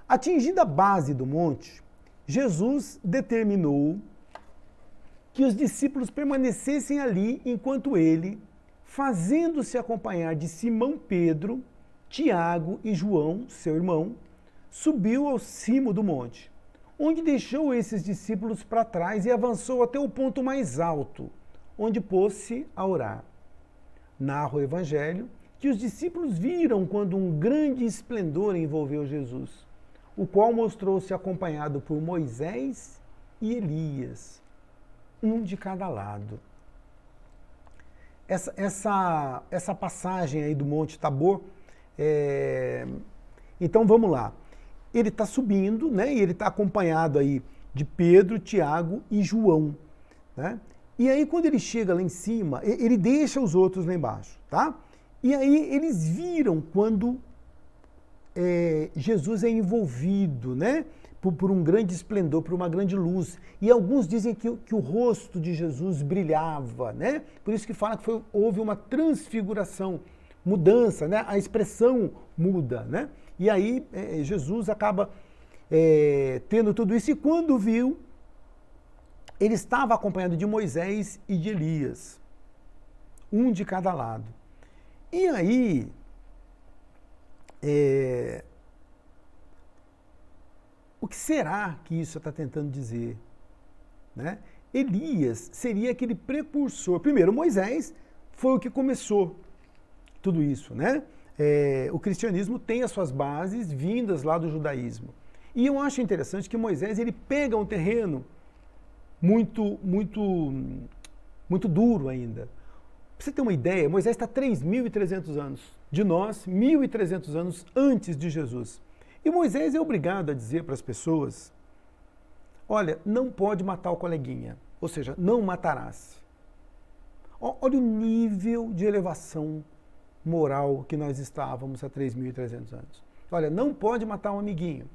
atingida a base do monte, Jesus determinou que os discípulos permanecessem ali enquanto ele, fazendo-se acompanhar de Simão Pedro, Tiago e João, seu irmão, subiu ao cimo do monte, onde deixou esses discípulos para trás e avançou até o ponto mais alto, onde pôs-se a orar. Narra o Evangelho que os discípulos viram quando um grande esplendor envolveu Jesus, o qual mostrou-se acompanhado por Moisés e Elias, um de cada lado. Essa passagem aí do Monte Tabor, então vamos lá. Ele está subindo, né? E ele está acompanhado aí de Pedro, Tiago e João, né? E aí quando ele chega lá em cima, ele deixa os outros lá embaixo, tá? E aí eles viram quando Jesus é envolvido, né? Por um grande esplendor, por uma grande luz. E alguns dizem que o rosto de Jesus brilhava, né? Por isso que fala que houve uma transfiguração, mudança, né? A expressão muda, né? E aí Jesus acaba tendo tudo isso. E quando viu, ele estava acompanhado de Moisés e de Elias, um de cada lado. E aí, o que será que isso está tentando dizer? Né? Elias seria aquele precursor. Primeiro, Moisés foi o que começou tudo isso, né? O cristianismo tem as suas bases vindas lá do judaísmo. E eu acho interessante que Moisés, ele pega um terreno muito duro ainda. Para você ter uma ideia, Moisés está 3.300 anos de nós, 1.300 anos antes de Jesus. E Moisés é obrigado a dizer para as pessoas, olha, não pode matar o coleguinha, ou seja, não matarás. Olha o nível de elevação moral que nós estávamos há 3.300 anos. Olha, não pode matar um amiguinho,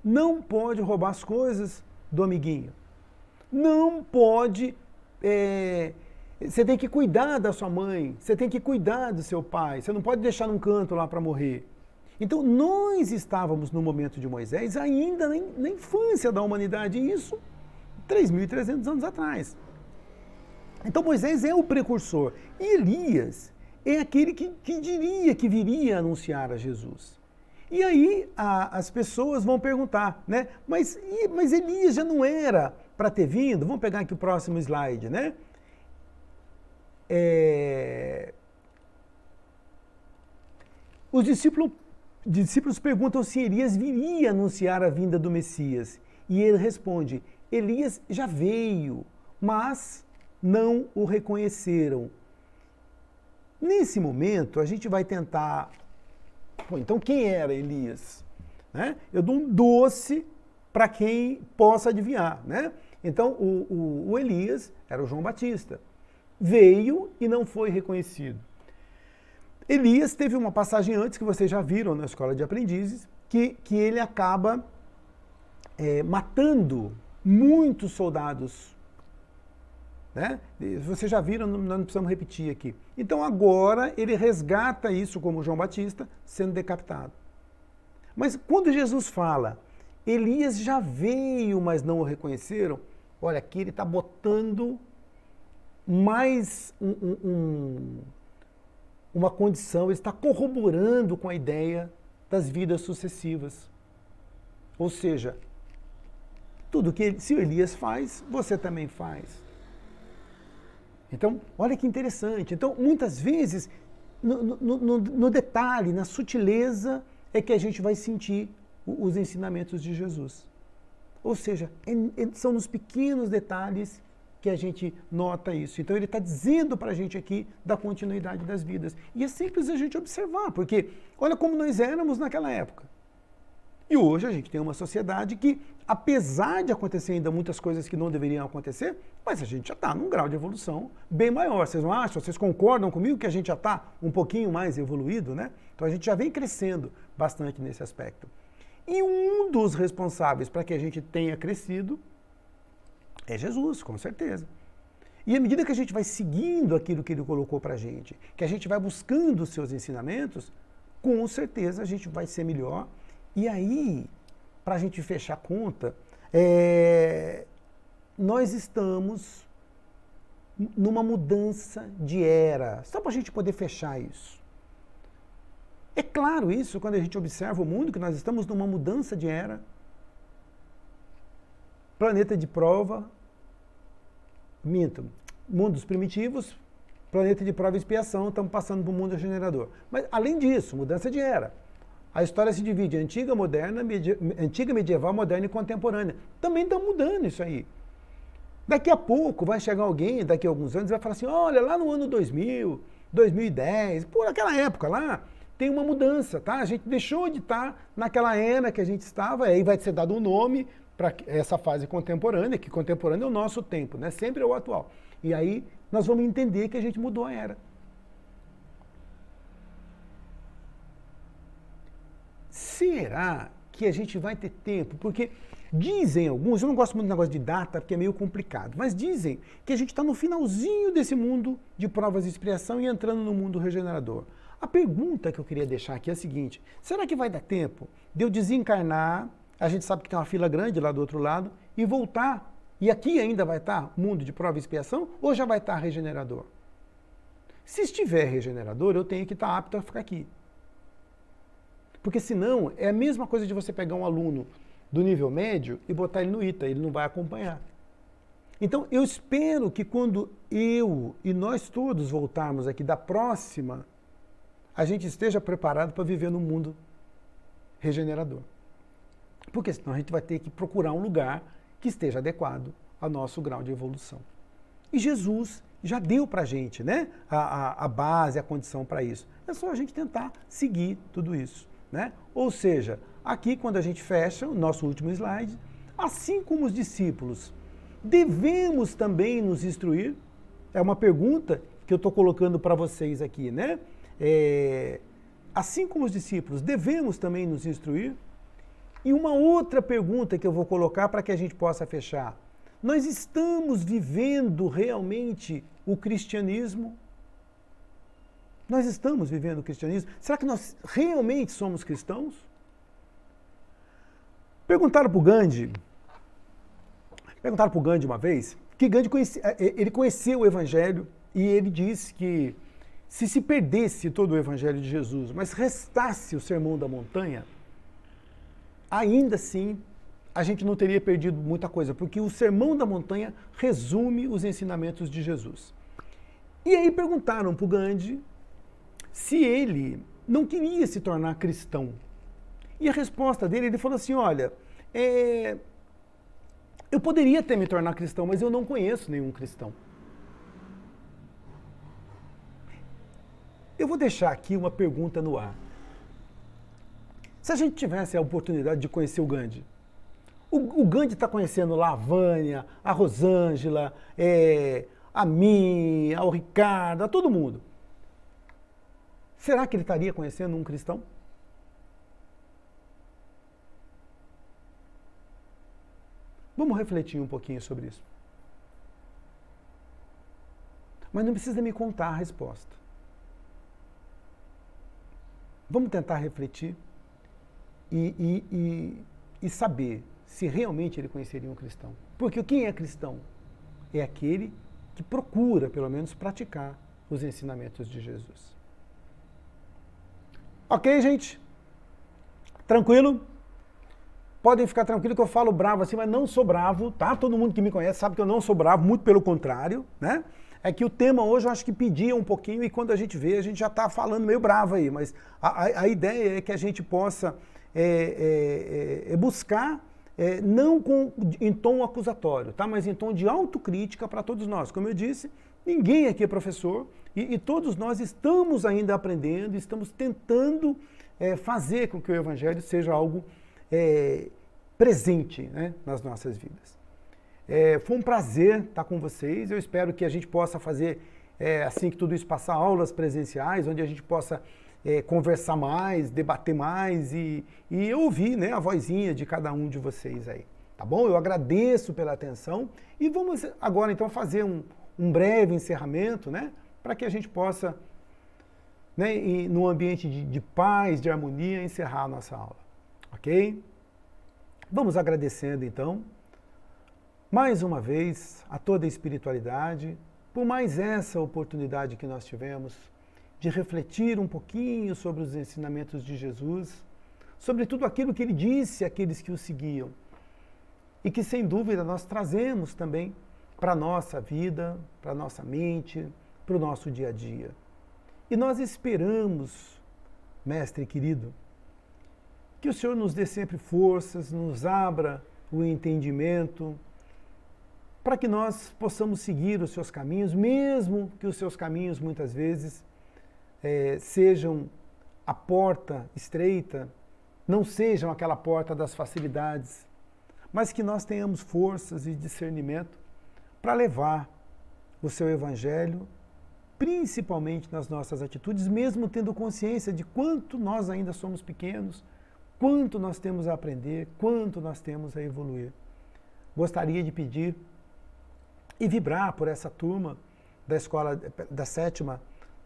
não pode roubar as coisas do amiguinho, não pode... você tem que cuidar da sua mãe, você tem que cuidar do seu pai, você não pode deixar num canto lá para morrer. Então, nós estávamos no momento de Moisés ainda na infância da humanidade, e isso 3.300 anos atrás. Então, Moisés é o precursor. E Elias é aquele que diria que viria anunciar a Jesus. E aí as pessoas vão perguntar, né? Mas Elias já não era para ter vindo? Vamos pegar aqui o próximo slide, né? Os discípulos perguntam se Elias viria anunciar a vinda do Messias. E ele responde, Elias já veio, mas não o reconheceram. Nesse momento, a gente vai tentar... Pô, então quem era Elias? Né? Eu dou um doce para quem possa adivinhar. Né? Então, o Elias era o João Batista. Veio e não foi reconhecido. Elias teve uma passagem antes, que vocês já viram na escola de aprendizes, que ele acaba matando muitos soldados. Né? Vocês já viram, nós não precisamos repetir aqui. Então agora ele resgata isso como João Batista sendo decapitado. Mas quando Jesus fala, Elias já veio, mas não o reconheceram, olha, aqui ele está botando mais uma condição, ele está corroborando com a ideia das vidas sucessivas. Ou seja, tudo que se o Elias faz, você também faz. Então, olha que interessante. Então, muitas vezes, no detalhe, na sutileza, é que a gente vai sentir os ensinamentos de Jesus. Ou seja, são nos pequenos detalhes que a gente nota isso. Então, ele está dizendo para a gente aqui da continuidade das vidas. E é simples a gente observar, porque olha como nós éramos naquela época. E hoje a gente tem uma sociedade que, apesar de acontecer ainda muitas coisas que não deveriam acontecer, mas a gente já está num grau de evolução bem maior. Vocês não acham? Vocês concordam comigo que a gente já está um pouquinho mais evoluído, né? Então a gente já vem crescendo bastante nesse aspecto. E um dos responsáveis para que a gente tenha crescido é Jesus, com certeza. E à medida que a gente vai seguindo aquilo que ele colocou para a gente, que a gente vai buscando os seus ensinamentos, com certeza a gente vai ser melhor. E aí, para a gente fechar a conta, nós estamos numa mudança de era, só para a gente poder fechar isso. É claro isso quando a gente observa o mundo, que nós estamos numa mudança de era. Planeta de prova, mundos primitivos, planeta de prova e expiação, estamos passando para o mundo regenerador. Mas, além disso, mudança de era. A história se divide em antiga, moderna, antiga, medieval, moderna e contemporânea. Também está mudando isso aí. Daqui a pouco vai chegar alguém, daqui a alguns anos, e vai falar assim, olha, lá no ano 2000, 2010, por aquela época lá, tem uma mudança, tá? A gente deixou de estar naquela era que a gente estava, aí vai ser dado um nome para essa fase contemporânea, que contemporânea é o nosso tempo, né? Sempre é o atual. E aí nós vamos entender que a gente mudou a era. Será que a gente vai ter tempo? Porque dizem alguns, eu não gosto muito do negócio de data, porque é meio complicado, mas dizem que a gente está no finalzinho desse mundo de provas de expiação e entrando no mundo regenerador. A pergunta que eu queria deixar aqui é a seguinte, será que vai dar tempo de eu desencarnar, a gente sabe que tem uma fila grande lá do outro lado, e voltar, e aqui ainda vai estar mundo de prova e expiação, ou já vai estar regenerador? Se estiver regenerador, eu tenho que estar apto a ficar aqui. Porque senão é a mesma coisa de você pegar um aluno do nível médio e botar ele no ITA, ele não vai acompanhar. Então eu espero que quando eu e nós todos voltarmos aqui da próxima, a gente esteja preparado para viver num mundo regenerador. Porque senão a gente vai ter que procurar um lugar que esteja adequado ao nosso grau de evolução. E Jesus já deu para a gente, né, a base, a condição para isso. É só a gente tentar seguir tudo isso. né? Ou seja, aqui quando a gente fecha o nosso último slide, assim como os discípulos, devemos também nos instruir? É uma pergunta que eu estou colocando para vocês aqui, né? Assim como os discípulos, devemos também nos instruir? E uma outra pergunta que eu vou colocar para que a gente possa fechar. Nós estamos vivendo realmente o cristianismo? Nós estamos vivendo o cristianismo? Será que nós realmente somos cristãos? Perguntaram para o Gandhi uma vez, que Gandhi ele conheceu o Evangelho e ele disse que se perdesse todo o Evangelho de Jesus, mas restasse o Sermão da Montanha, ainda assim a gente não teria perdido muita coisa, porque o Sermão da Montanha resume os ensinamentos de Jesus. E aí perguntaram para o Gandhi se ele não queria se tornar cristão. E a resposta dele, ele falou assim, olha, eu poderia ter me tornado cristão, mas eu não conheço nenhum cristão. Eu vou deixar aqui uma pergunta no ar. Se a gente tivesse a oportunidade de conhecer o Gandhi, o Gandhi está conhecendo lá a Vânia, a Rosângela, a mim, ao Ricardo, a todo mundo. Será que ele estaria conhecendo um cristão? Vamos refletir um pouquinho sobre isso. Mas não precisa me contar a resposta. Vamos tentar refletir e saber se realmente ele conheceria um cristão. Porque quem é cristão? É aquele que procura, pelo menos, praticar os ensinamentos de Jesus. Ok, gente? Tranquilo? Podem ficar tranquilos que eu falo bravo assim, mas não sou bravo, tá? Todo mundo que me conhece sabe que eu não sou bravo, muito pelo contrário, né? É que o tema hoje eu acho que pedia um pouquinho e quando a gente vê, a gente já está falando meio bravo aí, mas a ideia é que a gente possa buscar, não em tom acusatório, tá? Mas em tom de autocrítica para todos nós. Como eu disse, ninguém aqui é professor e todos nós estamos ainda aprendendo, estamos tentando fazer com que o Evangelho seja algo presente, né, nas nossas vidas. Foi um prazer estar com vocês. Eu espero que a gente possa fazer, assim que tudo isso passar, aulas presenciais, onde a gente possa conversar mais, debater mais e ouvir, né, a vozinha de cada um de vocês aí. Tá bom? Eu agradeço pela atenção e vamos agora então fazer um breve encerramento, né, para que a gente possa, né, num ambiente de paz, de harmonia, encerrar a nossa aula. Ok? Vamos agradecendo então mais uma vez a toda a espiritualidade, por mais essa oportunidade que nós tivemos de refletir um pouquinho sobre os ensinamentos de Jesus, sobre tudo aquilo que ele disse àqueles que o seguiam, e que sem dúvida nós trazemos também para a nossa vida, para a nossa mente, para o nosso dia a dia. E nós esperamos, Mestre querido, que o Senhor nos dê sempre forças, nos abra o entendimento, para que nós possamos seguir os seus caminhos, mesmo que os seus caminhos muitas vezes sejam a porta estreita, não sejam aquela porta das facilidades, mas que nós tenhamos forças e discernimento para levar o seu Evangelho, principalmente nas nossas atitudes, mesmo tendo consciência de quanto nós ainda somos pequenos, quanto nós temos a aprender, quanto nós temos a evoluir. Gostaria de pedir e vibrar por essa turma da escola, da 7ª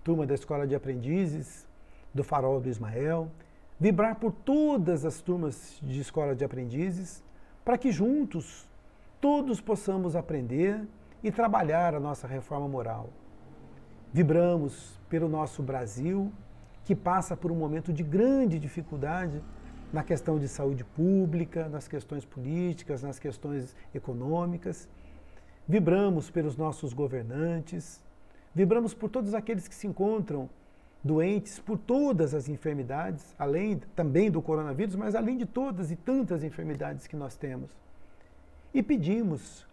turma da Escola de Aprendizes, do Farol do Ismael, vibrar por todas as turmas de Escola de Aprendizes, para que juntos todos possamos aprender e trabalhar a nossa reforma moral. Vibramos pelo nosso Brasil, que passa por um momento de grande dificuldade na questão de saúde pública, nas questões políticas, nas questões econômicas. Vibramos pelos nossos governantes, vibramos por todos aqueles que se encontram doentes, por todas as enfermidades, além também do coronavírus, mas além de todas e tantas enfermidades que nós temos. E pedimos,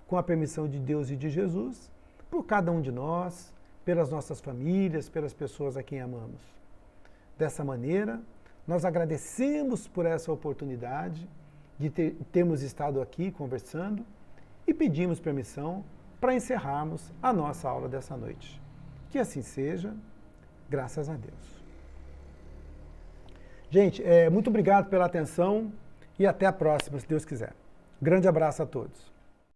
com a permissão de Deus e de Jesus, por cada um de nós, pelas nossas famílias, pelas pessoas a quem amamos. Dessa maneira, Nós agradecemos por essa oportunidade de termos estado aqui conversando e pedimos permissão para encerrarmos a nossa aula dessa noite. Que assim seja, graças a Deus. Gente, muito obrigado pela atenção e até a próxima, se Deus quiser. Grande abraço a todos.